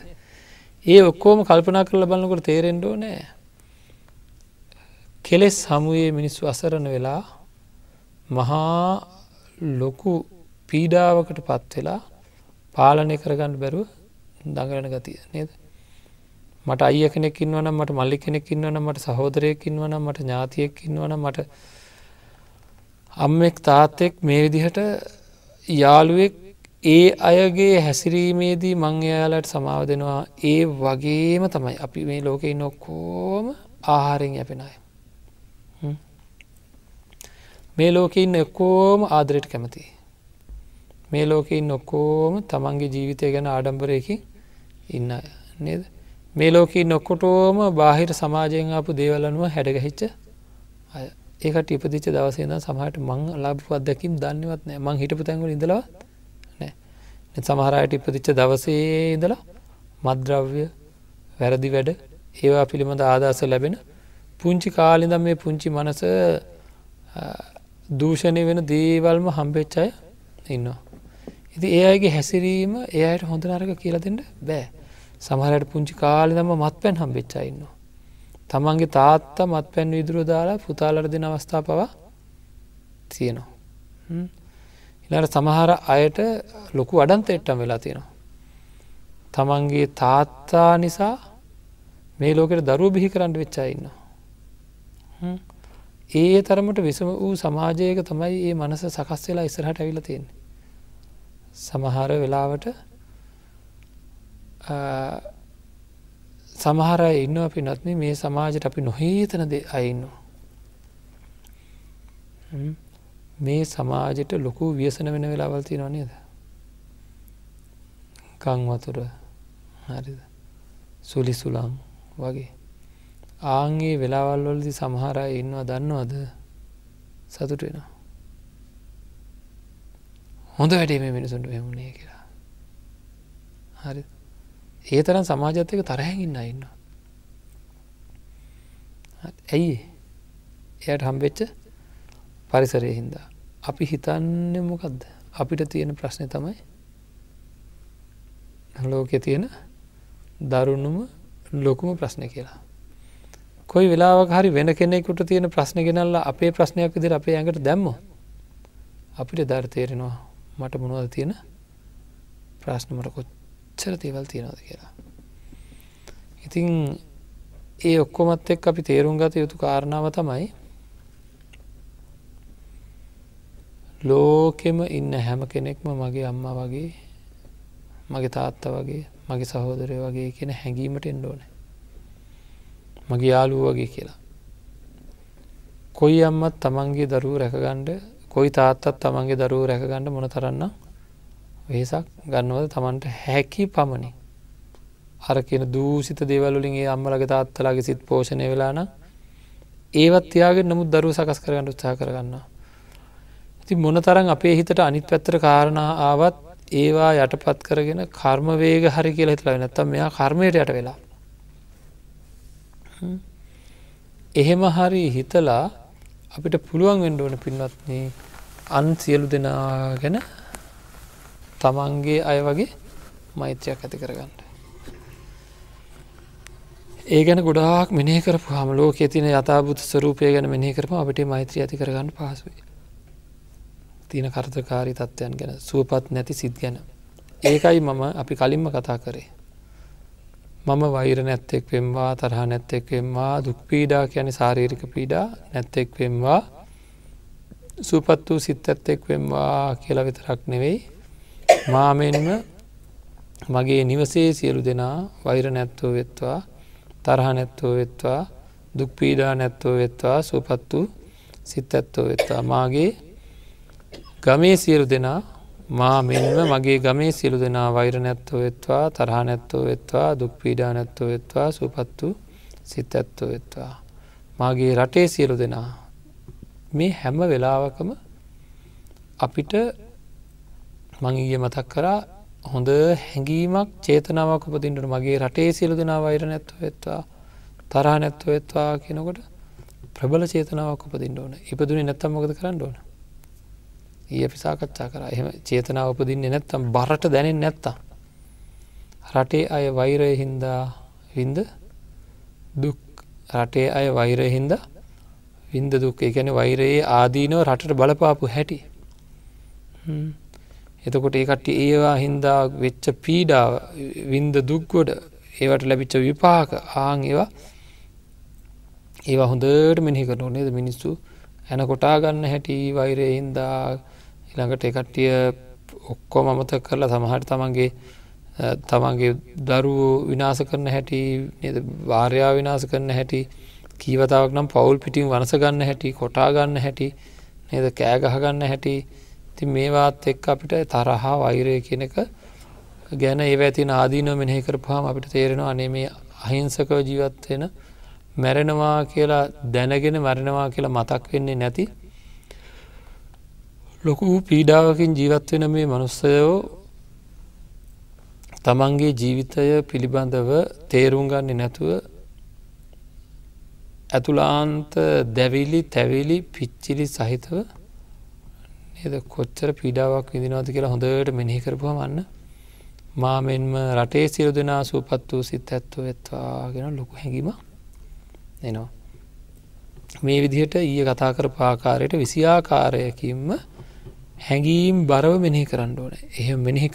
ඒ ඔක්කොම කල්පනා කරලා බලනකොට තේරෙන්න ඕනේ කෙලෙස් හමුවේ මිනිස්සු අසරණ වෙලා මහා ලොකු පීඩාවකටපත් වෙලා පාලනය කරගන්න බැරුව දඟලන ගතිය නේද මට අයියා කෙනෙක් ඉන්නවා නම් මට මල්ලි කෙනෙක් ඉන්නවා නම් මට සහෝදරයෙක් ඉන්නවා නම් මට ඥාතියෙක් ඉන්නවා නම් මට අම්මෙක් තාත්තෙක් මේ විදිහට යාළුවෙක් ඒ අයගේ හැසිරීමේදී මං එයාලට සමාව දෙනවා ඒ වගේම තමයි අපි මේ ලෝකේ ඉන්න ඔක්කොම ආහාරයෙන් යැපෙන අය මේ ලෝකේ ඉන්න ඔක්කොම ආදරයට කැමතියි මේ ලෝකේ ඉන්න ඔක්කොම තමන්ගේ ජීවිතය ගැන ආඩම්බරයකින් ඉන්න අය නේද මේ ලෝකේ ඉන්න ඔක්කොටම බාහිර සමාජයෙන් ආපු දේවල් අනුව හැඩගැහිච්ච අය ඒකට ඉපදිච්ච දවසේ ඉඳන් සමහරට මං ලැබපු අත්දැකීම් දන්නේවත් නැහැ මං හිටපු තැන් වල ඉඳලවත් නැහැ සමහර අයට ඉපදිච්ච දවසේ ඉඳලා මත්ද්‍රව්‍ය වැරදි වැඩ ඒවා පිළිබඳ ආදාස ලැබෙන පුංචි කාලේ ඉඳන් මේ පුංචි මනස දූෂණය වෙන දේවල්ම හම්බෙච්ච අය ඉන්නවා ඉතින් ඒ අයගේ හැසිරීම ඒ අයට හොඳ නරක කියලා දෙන්න බෑ සමහර අයට පුංචි කාලේ ඉඳන්ම මත්පැන් හම්බෙච්ච අය ඉන්නවා තමන්ගේ තාත්තා මත්පැන් වීදුරුව දාලා පුතාලට දෙන අවස්ථා පවා තියෙනවා ඊළඟට සමහර අයට ලොකු අඩන්තෙට්ටම් වෙලා තියෙනවා තමන්ගේ තාත්තා නිසා මේ ලෝකෙට දරුවෝ බිහි කරන්න වෙච්ච අය ඉන්නවා ඒ තරමට විසම වූ සමාජයක තමයි මේ මනස සකස් වෙලා ඉස්සරහට ඇවිල්ලා තියෙන්නේ සමහර වෙලාවට සමහර අය ඉන්නවා පින්වත් මේ සමාජයට අපි නොහිතන අය ඉන්නවා මේ සමාජයට ලොකු ව්‍යසන වෙන වෙලාවල් තියෙනවා නේද කන් වතුර හරිද සුලි සුළං වගේ ආන්ගේ වෙලාවල් වලදී සමහර අය ඉන්නවා දන්නවද සතුට වෙනවා හොඳ වැඩේ මේ මිනිසුන්ට මෙමුණේ කියලා. හරි. ඒ තරම් සමාජයත් එක්ක තරහෙන් ඉන්න අය ඉන්නවා. ඇයි? එයාට හම්බෙච්ච පරිසරයේ හින්දා. අපි හිතන්නේ මොකද්ද? අපිට තියෙන ප්‍රශ්නේ තමයි ලෝකේ තියෙන දරුණුම ලොකුම ප්‍රශ්නේ කියලා. කොයි වෙලාවක හරි වෙන කෙනෙකුට තියෙන ප්‍රශ්නේ ගෙනල්ලා අපේ ප්‍රශ්නයක් විදිහට අපේ ඇඟට දැම්මොත් අපිට දාර තේරෙනවා මට මොනවද තියෙන ප්‍රශ්න මට කොච්චර දේවල් තියෙනවද කියලා. ඉතින් ඒ ඔක්කොමත් එක්ක අපි තේරුම් ගත යුතු කාරණාව තමයි ලෝකෙම ඉන්න හැම කෙනෙක්ම මගේ අම්මා වගේ මගේ තාත්තා වගේ මගේ සහෝදරයෝ වගේ කියන හැඟීමට එන්න ඕනේ. මගේ යාළුවෝ වගේ කියලා. කොයි අම්මත් තමන්ගේ දරුවෝ රැකගන්න, කොයි තාත්තත් තමන්ගේ දරුවෝ රැකගන්න මොන තරම්නම් වෙහසක් ගන්නවද තමන්ට හැකි පමණින්. අර කියන දූෂිත දේවල් වලින් ඒ අම්මලාගේ තාත්තලාගේ සිත් පෝෂණය වෙලා නම් ඒවත් තියාගෙන නමුත් දරුවෝ සකස් කරගන්න උත්සාහ කරගන්නවා. ඉතින් මොන තරම් අපේ හිතට අනිත් පැත්තට කාරණා ආවත් ඒවා යටපත් කරගෙන කර්ම වේග හරි කියලා හිතලා නැත්තම් මෙයා කර්මයට යට වෙලා. එහෙම හරි හිතලා අපිට පුළුවන් වෙන්න ඕන පින්වත්නි අන් සියලු දෙනා ගැන තමන්ගේ අය වගේ මෛත්‍රියක් ඇති කරගන්න. ඒ ගැන ගොඩාක් මෙනෙහි කරපුවාම ලෝකයේ තියෙන යථාභූත ස්වરૂපය ගැන මෙනෙහි කරපුවාම අපිට මෛත්‍රිය ඇති කරගන්න පහසුයි. තියෙන කරදරකාරී තත්ත්වයන් ගැන, සුවපත් නැති සිත් ගැන. ඒකයි මම අපි කලින්ම කතා කරේ. මම වෛර නැත්තෙක් වෙම්වා, තරහ නැත්තෙක් වෙම්වා, දුක් පීඩා කියන්නේ ශාරීරික පීඩා නැත්තෙක් වෙම්වා, සුවපත් වූ සිත් ඇත්තෙක් වෙම්වා කියලා විතරක් නෙවෙයි. මා මෙන්ම මගේ නිවසේ සියලු දෙනා වෛර නැත්තෝ වෙත්වා, තරහ නැත්තෝ වෙත්වා, දුක් පීඩා නැත්තෝ වෙත්වා, සුවපත් වූ සිත් ඇත්තෝ වෙත්වා. මාගේ ගමේ සියලු දෙනා මා මෙන්ම මගේ ගමේ සියලු දෙනා වෛර නැත්තෝ වෙත්වා, තරහ නැත්තෝ වෙත්වා, දුක් පීඩා නැත්තෝ වෙත්වා, සුවපත් වූ සිත් ඇත්තෝ වෙත්වා. මාගේ රටේ සියලු දෙනා මේ හැම වෙලාවකම අපිට මං ඊයේ මතක් කරා හොඳ හැඟීමක් චේතනාවක් උපදින්න ඕන. මගේ රටේ සියලු දෙනා වෛර නැත්තෝ වෙත්වා, තරහ නැත්තෝ වෙත්වා කියනකොට ප්‍රබල චේතනාවක් උපදින්න ඕන. ඉපදුනේ නැත්තම් මොකද කරන්න ඕන? ඊයේ අපි සාකච්ඡා කරා. එහෙම චේතනාව උපදින්නේ නැත්තම් බරට දැනෙන්නේ නැත්තම් රටේ අය වෛරය හින්දා විඳ දුක්, රටේ අය වෛරය හින්දා විඳ දුක්. ඒ කියන්නේ වෛරයේ ආදීනව රටට බලපාපු හැටි. එතකොට ඒ කට්ටිය ඒවා හින්දා වෙච්ච පීඩාව, විඳ දුක් ගොඩ, ඒවට ලැබිච්ච විපාක ඒවා හොඳට මෙනෙහි කරනවා නේද? මිනිස්සු එන කොටා ගන්න හැටි වෛරයේ හින්දා ඊළඟට ඒ කට්ටිය ඔක්කොම අමතක කරලා සමහර තමන්ගේ දරුවෝ විනාශ කරන හැටි නේද? භාර්යාව විනාශ කරන හැටි, කීවතාවක් නම් පවුල් පිටින් වනස ගන්න හැටි, කොටා ගන්න හැටි නේද? කෑ ගහ ගන්න හැටි. ඉතින් මේවාත් එක්ක අපිට තරහා වෛරය කියන එක ගැන ඒවා තියෙන ආදීනව මෙනෙහි කරපුවාම අපිට තේරෙනවා අනේ මේ අහිංසකව ජීවත් වෙන, මැරෙනවා කියලා දැනගෙන මැරෙනවා කියලා මතක් වෙන්නේ නැති ලොකු පීඩාවකින් ජීවත් වෙන මේ මනුස්සයෝ තමන්ගේ ජීවිතය පිළිබඳව තේරුම් ගන්නේ නැතුව ඇතුළාන්ත දැවිලි, තැවිලි, පිච්චිලි සහිතව නේද කොච්චර පීඩාවක් විඳිනවද කියලා හොඳට මෙනෙහි කරපුවාම අන්න මා මෙන්ම රටේ සියලු දෙනා සුවපත් වූ සිත් ඇත්තෝ වෙත්වා කියන ලොකු හැඟීමක් එනවා. මේ විදිහට ඊයේ කතා කරපු ආකාරයට 20 ආකාරයකින්ම හැඟීම් බරව මෙනෙහි කරන්න ඕනේ. එහෙම මෙනෙහි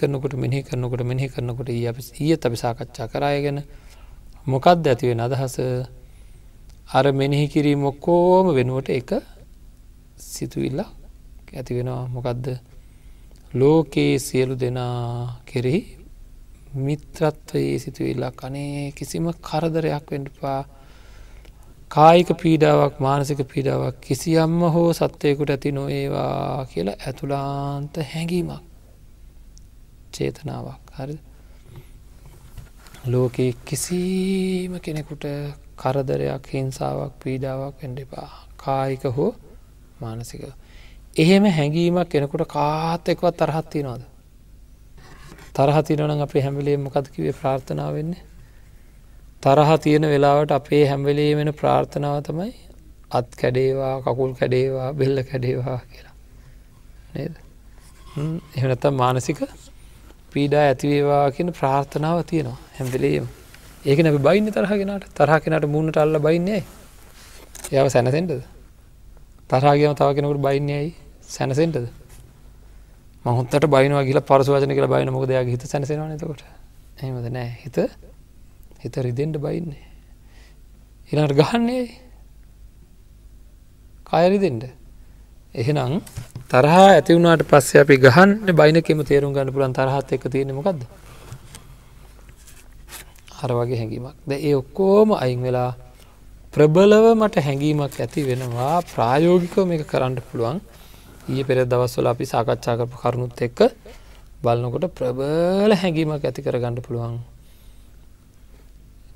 කරනකොට ඊයේත් අපි සාකච්ඡා කරා ගැන මොකක්ද ඇති වෙන අදහස? අර මෙනෙහි කිරීම ඔක්කොම වෙනුවට එක සිතුවිල්ලක් ඇති වෙනවා. මොකද්ද? ලෝකේ සියලු දෙනා කෙරෙහි මිත්‍රත්වයේ සිතුවිල්ලක්. අනේ කිසිම කරදරයක් වෙන්න එපා. කායික පීඩාවක්, මානසික පීඩාවක් කිසියම්ම හෝ සත්වයකට ඇති නොවේවා කියලා ඇතුළාන්ත හැඟීමක්, චේතනාවක්. හරිද? ලෝකේ කිසිම කෙනෙකුට කරදරයක්, හිංසාවක්, පීඩාවක් වෙන්න එපා. කායික හෝ මානසික. එහෙම හැඟීමක් කෙනෙකුට කාත් එක්වත් තරහක් තියනවද? තරහ තියෙනවා නම් අපේ හැම වෙලේම මොකද කිව්වේ ප්‍රාර්ථනාව වෙන්නේ? තරහ තියෙන වෙලාවට අපේ හැම වෙලේම වෙන ප්‍රාර්ථනාව තමයි අත් කැඩේවා, කකුල් කැඩේවා, බෙල්ල කැඩේවා කියලා. නේද? එහෙම නැත්නම් මානසික පීඩා ඇති වේවා කියන ප්‍රාර්ථනාව තියෙනවා හැම වෙලේම. ඒකනේ අපි බයින්නේ තරහ කෙනාට. තරහ කෙනාට මූණට අල්ල බයින්නේ ඇයි? එයාව සැනසෙන්නද? තරහ ගියම තව කෙනෙකුට බයින්නේ ඇයි? සැනසෙන්නද? මම හොත්තට බයිනවා කියලා පරස වචන කියලා බයින මොකද එයාගේ හිත සැනසෙනවනේ එතකොට. එහෙමද නෑ. හිත රිදෙන්න බයින්නේ. ඊළඟට ගහන්නේ ඇයි? කය රිදෙන්න. එහෙනම් තරහ ඇති වුණාට පස්සේ අපි ගහන්නේ බයිනකෙම තේරුම් ගන්න පුළුවන් තරහත් එක්ක තියෙන්නේ මොකද්ද? අර වගේ හැඟීමක්. දැන් ඒ ඔක්කොම අයින් වෙලා ප්‍රබලව මට හැඟීමක් ඇති වෙනවා ප්‍රායෝගිකව මේක කරන්න පුළුවන්. ඊයේ පෙර දවස්වල අපි සාකච්ඡා කරපු කරුණුත් එක්ක බලනකොට ප්‍රබල හැඟීමක් ඇති කරගන්න පුළුවන්.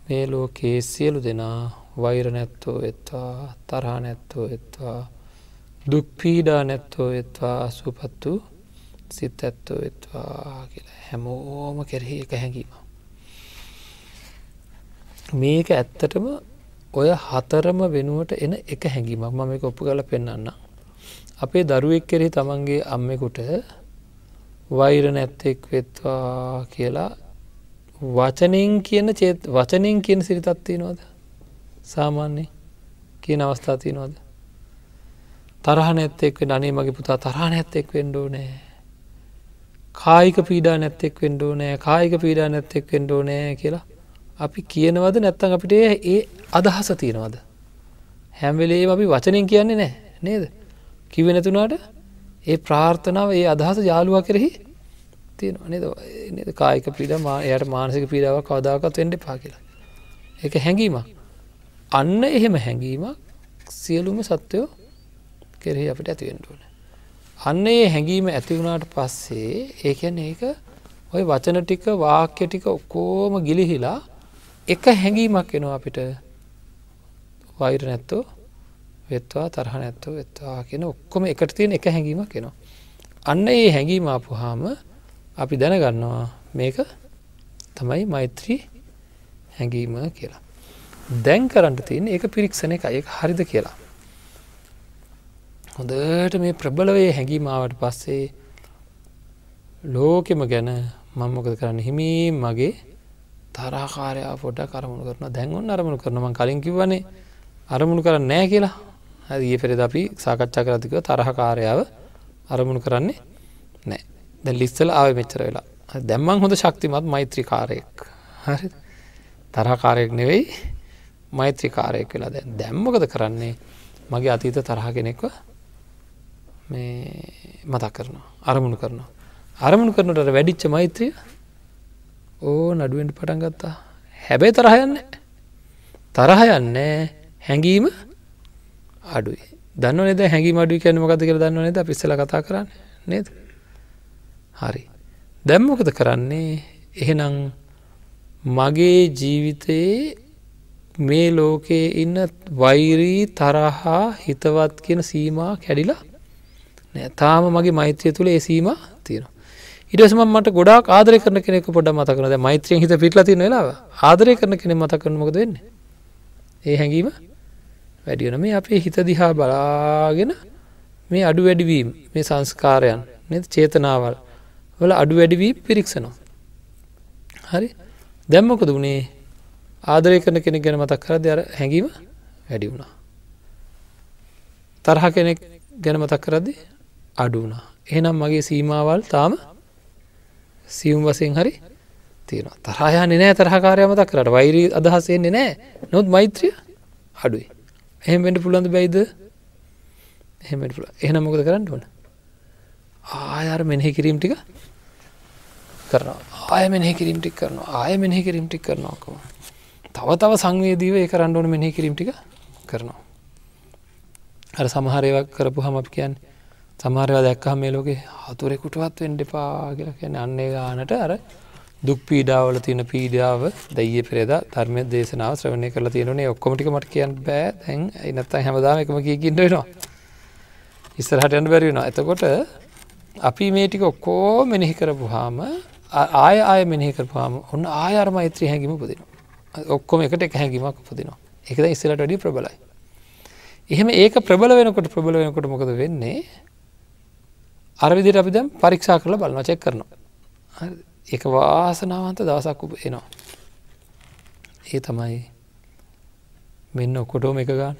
මේ ලෝකයේ සියලු දෙනා වෛර නැත්තෝ වෙත්වා, තරහ නැත්තෝ වෙත්වා, දුක් පීඩා නැත්තෝ වෙත්වා, සුවපත් වූ සිත ඇත්තෝ වෙත්වා කියලා හැමෝම කෙරෙහි එක හැඟීමක්. මේක ඇත්තටම ඔය හතරම වෙනුවට එන එක හැඟීමක්. මම මේක ඔප්පු කරලා පෙන්නන්නම්. අපේ දරුවෙක් කෙරෙහි තමන්ගේ අම්මෙකුට වෛර නැත්තෙක් වෙත්වා කියලා වචනෙන් කියන සිරිතක් තියෙනවද? සාමාන්‍යයෙන් කියන අවස්ථා තියෙනවද? තරහ නැත්තෙක් වෙන්න අනේ මගේ පුතා තරහ නැත්තෙක් වෙන්න ඕනේ. කායික පීඩා නැත්තෙක් වෙන්න ඕනේ. කායික පීඩා නැත්තෙක් වෙන්න ඕනේ කියලා අපි කියනවද? නැත්නම් අපිට ඒ අදහස තියෙනවද? හැම වෙලේම අපි වචනෙන් කියන්නේ නැහැ නේද? කිව්වේ නැතුණාට ඒ ප්‍රාර්ථනාව ඒ අදහස යාළුවා කෙරෙහි තියෙනවා නේද? නේද? කායික පීඩා එයාට මානසික පීඩාවක් කවදාකවත් වෙන්න එපා කියලා. ඒක හැඟීමක්. අන්න එහෙම හැඟීමක් සියලුම සත්වයෝ කෙරෙහි අපිට ඇති වෙන්න ඕනේ. අන්න ඒ හැඟීම ඇති වුණාට පස්සේ ඒ කියන්නේ ඒක ওই වචන ටික වාක්‍ය ටික ඔක්කොම ගිලිහිලා එක හැඟීමක් එනවා අපිට. වෛර නැත්තෝ වෙත්වා, තරහ නැත්තෝ වෙත්වා කියන ඔක්කොම එකට තියෙන එක හැඟීමක් එනවා. අන්න ඒ හැඟීම ආපුවාම අපි දැනගන්නවා මේක තමයි මෛත්‍රී හැඟීම කියලා. දැන් කරන්න තියෙන්නේ ඒක පිරික්සන එකයි. ඒක හරිද කියලා. හොඳට මේ ප්‍රබල වේ හැඟීම ආවට පස්සේ ලෝකෙම ගැන මම මොකද කරන්නේ? හිමින් මගේ තරහකාරයා පොඩ්ඩක් අරමුණු කරනවා. දැන් ඔන්න අරමුණු කරනවා. මම කලින් කිව්වනේ අරමුණු කරන්නේ නැහැ කියලා. හරි ඊයේ පෙරේද අපි සාකච්ඡා කරද්දී කිව්වා තරහකාරයාව අරමුණු කරන්නේ නැහැ. දැන් ලිස්සල ආවේ මෙච්චර වෙලා. හරි දැන් මං හොඳ ශක්තිමත් මෛත්‍රීකාරයෙක්. හරිද? තරහකාරයෙක් නෙවෙයි මෛත්‍රීකාරයෙක් වෙලා දැන් මොකද කරන්නේ? මගේ අතීත තරහ කෙනෙක්ව මේ මතක් කරනවා. අරමුණු කරනවා. අරමුණු කරනකොට අර වැඩිච්ච මෛත්‍රිය නඩුවෙන් පටන් ගත්තා. හැබැයි තරහ යන්නේ තරහ යන්නේ හැඟීම අඩුයි. දන්නව නේද හැඟීම අඩුයි කියන්නේ මොකද්ද කියලා දන්නව නේද? අපි ඉස්සෙල්ලා කතා කරන්නේ නේද? හරි. දැන් මොකද කරන්නේ? එහෙනම් මගේ ජීවිතයේ මේ ලෝකයේ ඉන්න වෛරී තරහා හිතවත් කියන සීමා කැඩිලා නෑ. තාම මගේ මෛත්‍රිය තුල ඒ සීමා තියෙනවා. ඊට පස්සේ මම මට ගොඩාක් ආදරය කරන කෙනෙක් පොඩ්ඩක් මතක් කරනවා. දැන් මෛත්‍රියෙන් හිත පිටලා තියෙන වෙලාව ආදරය කරන කෙනෙක් මතක් කරන මොකද වෙන්නේ? ඒ හැඟීම වැඩි වෙනවා. මේ අපේ හිත දිහා බලාගෙන මේ අඩු වැඩි වීම මේ සංස්කාරයන් නේද චේතනාවල් වල අඩු වැඩි වී පිරික්සනවා. හරි? දැන් මොකද උනේ? ආදරය කරන කෙනෙක් ගැන මතක් කරද්දී අර හැඟීම වැඩි වුණා. තරහ කෙනෙක් ගැන මතක් කරද්දී අඩු වුණා. එහෙනම් මගේ සීමාවල් තාම සියුම් වශයෙන් හරි තියෙනවා. තරහ යන්නේ නැහැ තරහකාරයා මතක් කරාට. වෛරී අදහස් එන්නේ නැහැ. නමුත් මෛත්‍රිය අඩුයි. එහෙම වෙන්න පුළුවන්ද බැයිද? එහෙම වෙන්න පුළුවන්. එහෙනම් මොකද කරන්න ඕන? ආය අර මෙනෙහි කිරීම ටික කරනවා. ආය මෙනෙහි කිරීම ටික කරනවා. ආය මෙනෙහි කිරීම ටික කරනවා කොහොමද? තව සංවේදීව ඒ කරන්න ඕන මෙනෙහි කිරීම ටික කරනවා. අර සමහර ඒවා කරපුවාම අපි කියන්නේ සමහර ඒවා දැක්කම මේ ලෝකේ හතුරෙකුටවත් වෙන්න එපා කියලා කියන්නේ අන්න ඒ ගානට අර දුක් පීඩාවල තියෙන පීඩාව දයියේ පෙරේදා ධර්මයේ දේශනාව ශ්‍රවණය කරලා තියෙනෝනේ ඔක්කොම ටික මට කියන්න බෑ දැන් ඒ නැත්තම් හැමදාම එකම කීකින්ද වෙනවා ඉස්සරහට යන්න බැරි වෙනවා. එතකොට අපි මේ ටික ඔක්කොම මෙනෙහි කරපුවාම ආය මෙනෙහි කරපුවාම ඔන්න ආය අර මෛත්‍රී හැඟීම උපදිනවා. ඔක්කොම එකට එක හැඟීමක් උපදිනවා. ඒක දැන් ඉස්සරහට වැඩිය ප්‍රබලයි. එහෙම ඒක ප්‍රබල වෙනකොට මොකද වෙන්නේ? අර විදිහට අපි දැන් පරීක්ෂා කරලා බලනවා, චෙක් කරනවා. හරිද? ඒක වාසනාවන්ත දවසක් එනවා. ඒ තමයි මෙන්න ඔක්කොටම එක ගන්න.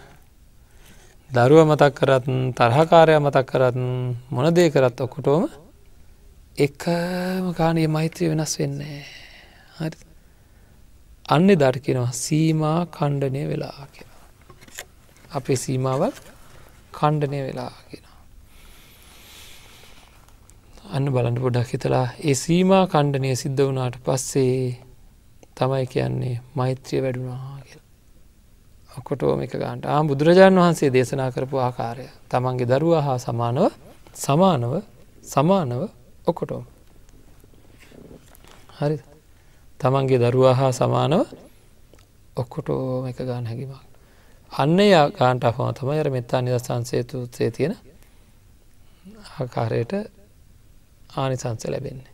දරුවා මතක් කරත්, තරහකාරයා මතක් කරත්, මොන දේ කරත් ඔක්කොටම එකම ගානේ මෛත්‍රිය වෙනස් වෙන්නේ. හරිද? අන්න එදාට කියනවා සීමා ඛණ්ඩනය වෙලා කියලා. අපේ සීමාවල් ඛණ්ඩනය වෙලා කියනවා. අන්න බලන්න පොඩ්ඩක් හිතලා ඒ සීමා ඛණ්ඩනය සිද්ධ වුණාට පස්සේ තමයි කියන්නේ මෛත්‍රිය වැඩුණා කියලා. ඔක්කොටම එක ගන්නට. බුදුරජාණන් වහන්සේ දේශනා කරපු ආකාරය තමන්ගේ දරුවා හා සමානව ඔක්කොටම. හරිද? තමන්ගේ දරුවා හා සමානව ඔක්කොටම එක ගන්න හැකියාවක්. අන්න ඒ ගන්නට අපම තමයි අර මෙත්තා නිදර්ශන සූත්‍රයේ තියෙන ආකාරයට ආනිසංස ලැබෙන්නේ.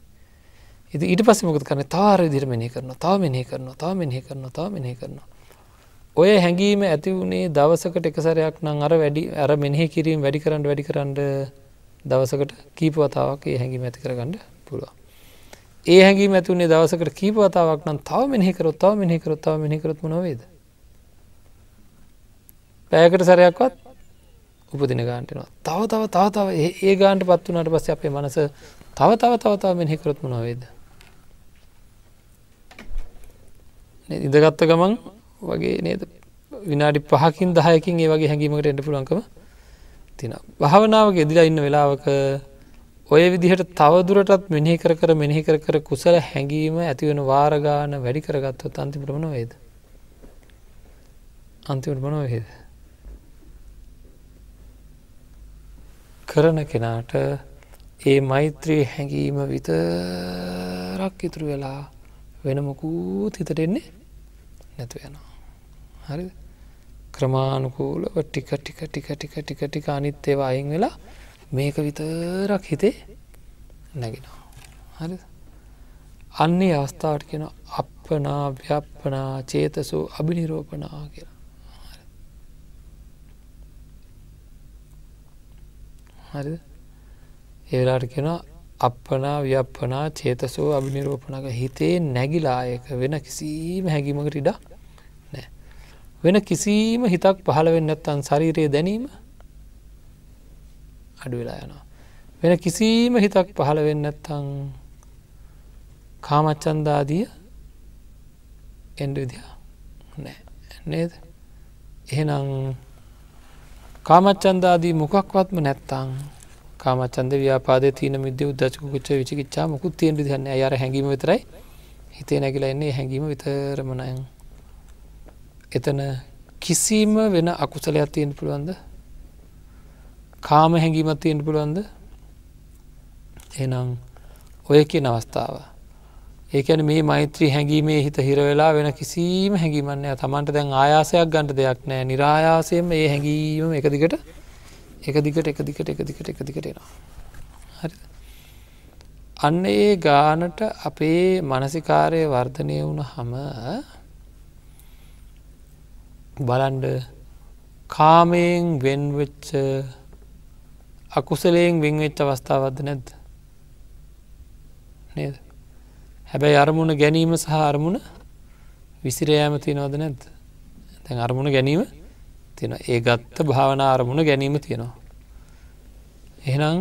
ඉතින් ඊට පස්සේ මොකද කරන්නේ? තව අර විදිහට මෙනෙහි කරනවා. ඔය හැඟීම ඇති වුණේ දවසකට එක සැරයක් නම් අර මෙනෙහි කිරීම වැඩි කරන්න දවසකට කීප වතාවක් ඒ හැඟීම ඇති කරගන්න පුළුවන්. ඒ හැඟීම ඇති වුණේ දවසකට කීප වතාවක් නම් තව මෙනෙහි කරොත් මොනව වේද? පැයකට සැරයක්වත් උපදින ගානට එනවා. තව ඒ ගානටපත් වුණාට පස්සේ අපේ මනස තව මෙනෙහි කරොත් මොනව වේද? ඉඳගත්ත ගමන් වගේ නේද? විනාඩි 5කින් 10කින් ඒ වගේ හැඟීමකට එන්න පුළුවන්කම තියෙනවා. භාවනාවක යෙදලා ඉන්න වෙලාවක ඔය විදිහට තව දුරටත් මෙනෙහි කර කුසල හැඟීම ඇති වෙන වාර ගන්න වැඩි කරගත්තොත් අන්තිමට මොනව වේද? කරන කෙනාට ඒ මෛත්‍රී හැඟීම විතරක් ඉතුරු වෙලා වෙන මොකුත් හිතට එන්නේ නැතු වෙනවා. හරිද? ක්‍රමානුකූලව ටික අනිත් ඒවා අයින් වෙලා මේක විතරක් හිතේ නැගෙනවා. හරිද? අන්නේ අවස්ථාවට කියනවා අප්පනා ව්‍යප්පනා චේතසෝ අබිනිරෝපණා කියලා. හරිද? ඒ වෙලාවට කියනවා අප්පනා ව්‍යප්පනා චේතසෝ අබිනිරෝපණක. හිතේ නැగిලා ඒක වෙන කිසිම හැඟීමකට ඉඩ නැහැ. වෙන කිසිම හිතක් පහළ වෙන්නේ නැත්නම් ශරීරයේ දැනීම අඩු වෙලා යනවා. වෙන කිසිම හිතක් පහළ වෙන්නේ නැත්නම් කාමච්ඡන්ද ආදිය එන්න විදිහ නැහැ නේද? එහෙනම් කාමච්ඡන්ද ආදී මොකක්වත්ම නැත්නම් කාමච්ඡන්ද ව්‍යාපාදේ තීන මිද්දේ උද්ධච්ච කුච්ච විචිකිච්ඡා මොකුත් තියෙන විදිහක් නැහැ. අය අර හැඟීම විතරයි හිතේ නැగిලා ඉන්නේ. හැඟීම විතරම නයන්. එතන කිසිම වෙන අකුසලයක් තියෙන්න පුළුවන්ද? කාම හැඟීමක් තියෙන්න පුළුවන්ද? එහෙනම් ඔය කියන අවස්ථාව. ඒ කියන්නේ මේ මෛත්‍රී හැඟීමේ හිත හිර වෙලා වෙන කිසිම හැඟීමක් නැහැ. Tamanට දැන් ආයාසයක් ගන්න දෙයක් නැහැ. નિરાයාසයෙන්ම මේ හැඟීම එක දිගට එනවා. හරිද? අන්න ඒ ගානට අපේ මානසිකාරය වර්ධනය වුණාම බලන්න කාමයෙන් වෙන් වෙච්ච අකුසලයෙන් වෙන් වෙච්ච අවස්ථාවක්ද නැද්ද? නේද? හැබැයි අරමුණ ගැනීම සහ අරමුණ විසිර යාම තියෙනවද නැද්ද? දැන් අරමුණ ගැනීම තියෙනවා. ඒ ගත්ත භාවනා අරමුණ ගැනීම තියෙනවා. එහෙනම්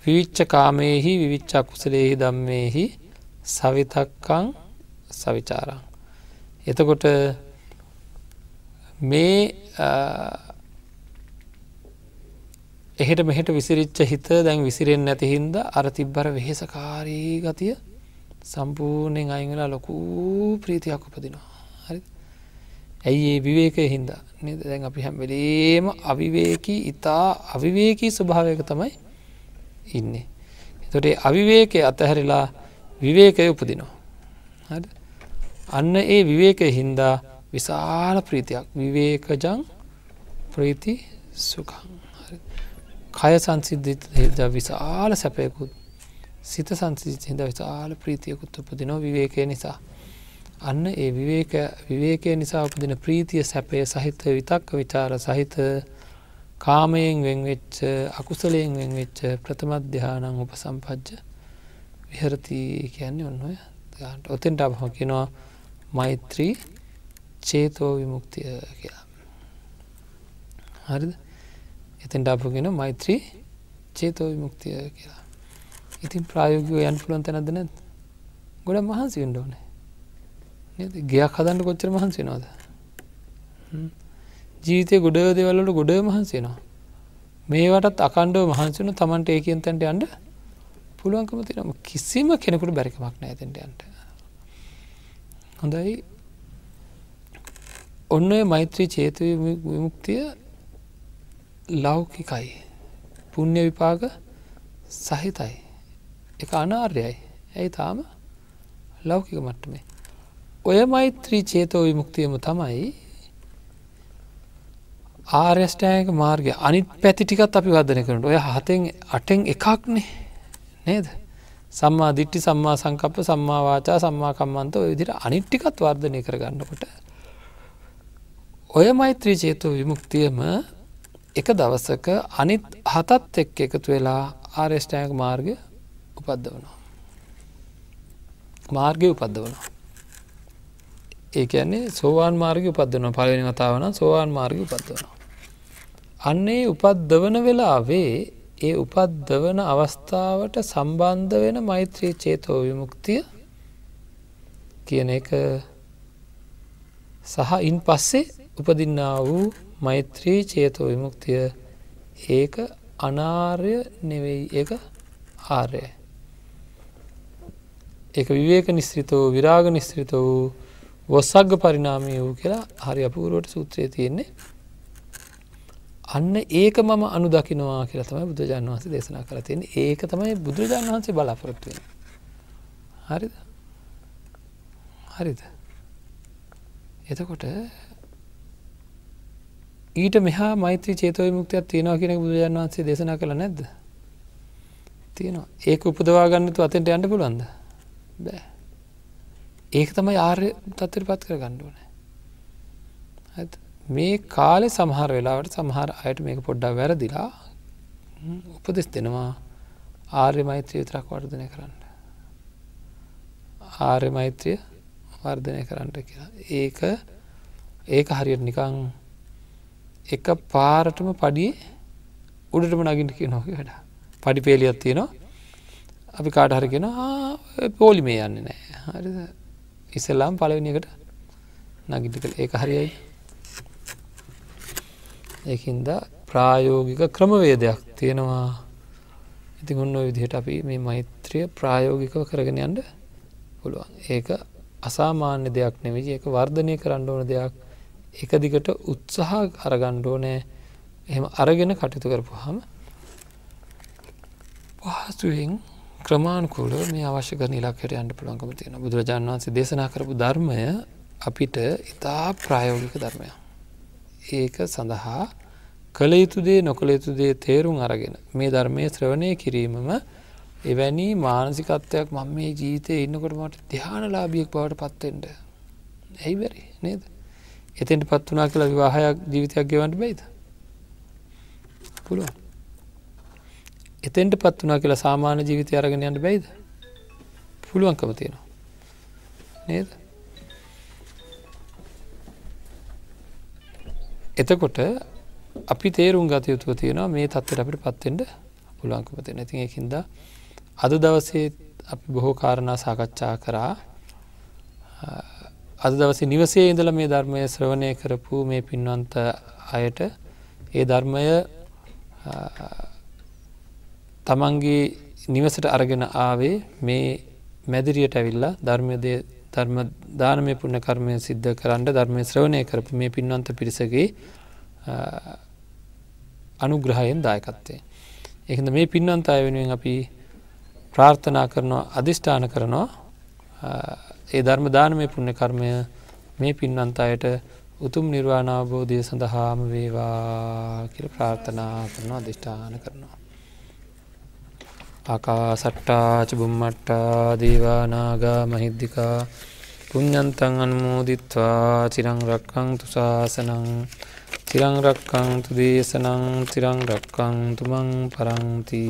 විවිච්ඡ කාමේහි විවිච්ඡ අකුසලේහි ධම්මේහි සවිතක්කං සවිචාරං. එතකොට මේ එහෙට මෙහෙට විසිරිච්ච හිත දැන් විසිරෙන්නේ නැති හින්දා අර තිබ්බර වෙහෙසකාරී ගතිය සම්පූර්ණයෙන් අයින් වෙලා ලොකු ප්‍රීතියක් උපදිනවා. හරිද? ඇයි ඒ විවේකයේ හින්දා නේද? දැන් අපි හැම වෙලේම ඊතා අවිවේකී ස්වභාවයක තමයි ඉන්නේ. ඒතකොට ඒ අවිවේකයේ අතහැරිලා විවේකයේ උපදිනවා. හරිද? අන්න ඒ විවේකයේ හින්දා විශාල ප්‍රීතියක්. විවේකජං ප්‍රීති සුඛං. හරිද? කය සංසිද්ධිත හින්දා විශාල සැපයකුත් සිත සංසිද්ධිත හින්දා විශාල ප්‍රීතියකුත් උපදිනවා විවේකය නිසා. අන්න ඒ විවේකය නිසා උපදින ප්‍රීතිය සැපය සහිත විතක්ක විචාර සහිත කාමයෙන් වෙන්වෙච්ච අකුසලයෙන් වෙන්වෙච්ච ප්‍රථම ධ්‍යානං උපසම්පජ්ජ විහෙරති කියන්නේ ඔන්න ඔය ගන්නට. ඔතෙන්ට අපහම කියනවා මෛත්‍රී චේතෝ විමුක්තිය කියලා. හරිද? එතෙන්ට අපහම කියනවා මෛත්‍රී චේතෝ විමුක්තිය කියලා. ඉතින් ප්‍රායෝගිකව යන්න පුළුවන් තැනක්ද නැද්ද? ගොඩක් මහන්සි වෙන්න ඕනේ. නේද? ගයක් හදන්න කොච්චර මහන්සි වෙනවද? ජීවිතේ ගොඩ දේවල් වලට ගොඩ මහන්සි වෙනවා. මේවටත් අකණ්ඩව මහන්සි වෙන Tamanට ඒකෙන් තැනට යන්න පුළුවන්කම තියෙනවා. කිසිම කෙනෙකුට බැරි කමක් නැහැ එතෙන්ට යන්න. හොඳයි. ඔන්න ඔය මෛත්‍රී චේතෝ විමුක්තිය ලෞකිකයි. පුණ්‍ය විපාක සහිතයි. ඒක අනාර්යයි. ඇයි තාම ලෞකික මට්ටමේ. ඔය මෛත්‍රී චේතෝ විමුක්තියම තමයි ආර්ය අෂ්ටාංගික මාර්ගය අනිත් පැති ටිකත් අපි වර්ධනය කරනවා. ඔය 7න් 8න් එකක්නේ නේද? සම්මා දිට්ඨි, සම්මා සංකප්ප, සම්මා වාචා, සම්මා කම්මන්ත ඔය විදිහට අනිත් ටිකත් වර්ධනය කරගන්නකොට ඔය මෛත්‍රී චේතෝ විමුක්තියම එක දවසක අනිත් 7ත් එක්ක එකතු වෙලා ආර්ය අෂ්ටාංගික මාර්ගය උපද්දවනවා. මාර්ගය උපද්දවනවා. ඒ කියන්නේ සෝවාන් මාර්ගය උපද්දවනවා. පළවෙනි වතාව නම් සෝවාන් මාර්ගය උපද්දවනවා. අන්නේ උපද්දවන වෙලාවේ ඒ උපද්දවන අවස්ථාවට සම්බන්ධ වෙන මෛත්‍රී චේතෝ විමුක්තිය කියන එක සහ ඉන් පස්සේ උපදින්නා වූ මෛත්‍රී චේතෝ විමුක්තිය ඒක අනාර්ය නෙවෙයි, ඒක ආර්යයි. ඒක විවේක නිස්සිතෝ විරාග නිස්සිතෝ වසග්ග පරිණාමී වූ කියලා හරි අපූර්වට සූත්‍රයේ තියෙන්නේ. අන්න ඒක මම අනුදකින්නවා කියලා තමයි බුදුරජාණන් වහන්සේ දේශනා කරලා තියෙන්නේ. ඒක තමයි බුදුරජාණන් වහන්සේ බලාපොරොත්තු වෙන්නේ. හරිද? හරිද? එතකොට ඊට මෙහා මෛත්‍රී චේතෝ විමුක්තියක් තියෙනවා කියන එක බුදුරජාණන් වහන්සේ දේශනා කළා නැද්ද? තියෙනවා. ඒක උපදවා ගන්න තු අතෙන්ට යන්න පුළුවන්ද? බෑ. ඒක තමයි ආර්ය තත්ත්වයට පත් කරගන්න ඕනේ. හරිද? මේ කාලේ සමහර වෙලාවට සමහර අයට මේක පොඩ්ඩක් වැරදිලා උපදෙස් දෙනවා ආර්ය මෛත්‍රිය විතරක් වර්ධනය කරන්න. ආර්ය මෛත්‍රිය වර්ධනය කරන්න කියලා. ඒක හරියට නිකන් එක පාරටම පඩියේ උඩටම නගින්න කියනවා වගේ වැඩ. පඩි පෙළියක් තියෙනවා. අපි කාට හරි කියනවා පොලිමේ යන්නේ නැහැ. හරිද? ඉස්සෙල්ලාම පළවෙනි එකට නගින්න කියලා. ඒක හරියයි. ඒකින්ද ප්‍රායෝගික ක්‍රමවේදයක් තියෙනවා. ඉතින් ඔන්න ඔය විදිහට අපි මේ මෛත්‍රිය ප්‍රායෝගිකව කරගෙන යන්න පුළුවන්. ඒක අසාමාන්‍ය දෙයක් නෙවෙයි. ඒක වර්ධනය කරන්න ඕන දෙයක්. එක දිගට උත්සාහ අරගන්න ඕනේ. එහෙම අරගෙන කටයුතු කරපුවාම පහසුවෙන් ක්‍රමානුකූලව මේ අවශ්‍ය කරන ඉලක්කයට යන්න පුළුවන්කම තියෙනවා. බුදුරජාණන් වහන්සේ දේශනා කරපු ධර්මය අපිට ඉතා ප්‍රායෝගික ධර්මයක්. ඒක සඳහා කළ යුතු දේ නොකළ යුතු දේ තේරුම් අරගෙන මේ ධර්මයේ ශ්‍රවණය කිරීමම එවැනි මානසිකත්වයක් මම මේ ජීවිතේ ඉන්නකොට මට ධ්‍යානලාභියෙක් බවට පත් වෙන්න. ඇයි බැරි නේද? එතෙන්ට පත් වුණා කියලා විවාහයක් ජීවිතයක් ගෙවන්න බැයිද? පුළුවන්. එතෙන්ට පත් වුණා කියලා සාමාන්‍ය ජීවිතය අරගෙන යන්න බැයිද? පුළුවන්කම තියෙනවා. නේද? එතකොට අපි තේරුම් ගත යුතු තියෙනවා මේ තත්ත්වයට අපිට පත් වෙන්න පුළුවන්කම තියෙනවා. ඉතින් ඒකින්ද අද දවසේ අපි බොහෝ කාරණා සාකච්ඡා කරා. අද දවසේ නිවසේ ඉඳලා මේ ධර්මය ශ්‍රවණය කරපු මේ පින්වන්ත අයට ඒ ධර්මය තමන්ගේ නිවසට අරගෙන ආවේ මේ මැදිරියට ඇවිල්ලා ධර්ම දානමය පුණ්‍ය කර්මය සිද්ධ කරන්න ධර්මය ශ්‍රවණය කරපු මේ පින්වන්ත පිරිසගේ අනුග්‍රහයෙන් දායකත්වයෙන්. ඒකද මේ පින්වන්ත අය වෙනුවෙන් අපි ප්‍රාර්ථනා කරනවා අධිෂ්ඨාන කරනවා ඒ ධර්ම දානමය පුණ්‍ය කර්මය මේ පින්වන්ත අයට උතුම් නිර්වාණ අවබෝධය සඳහාම වේවා කියලා ප්‍රාර්ථනා කරනවා අධිෂ්ඨාන කරනවා. ආකාසට්ටා චුම්මට්ටා දේවා නාග මහිද්దికා පුඤ්ඤන්තං අනුමෝදිත්වා චිරං රක්ඛන්තු ශාසනං චිරං රක්ඛන්තු දේශනං චිරං රක්ඛන්තු මං පරන්ති.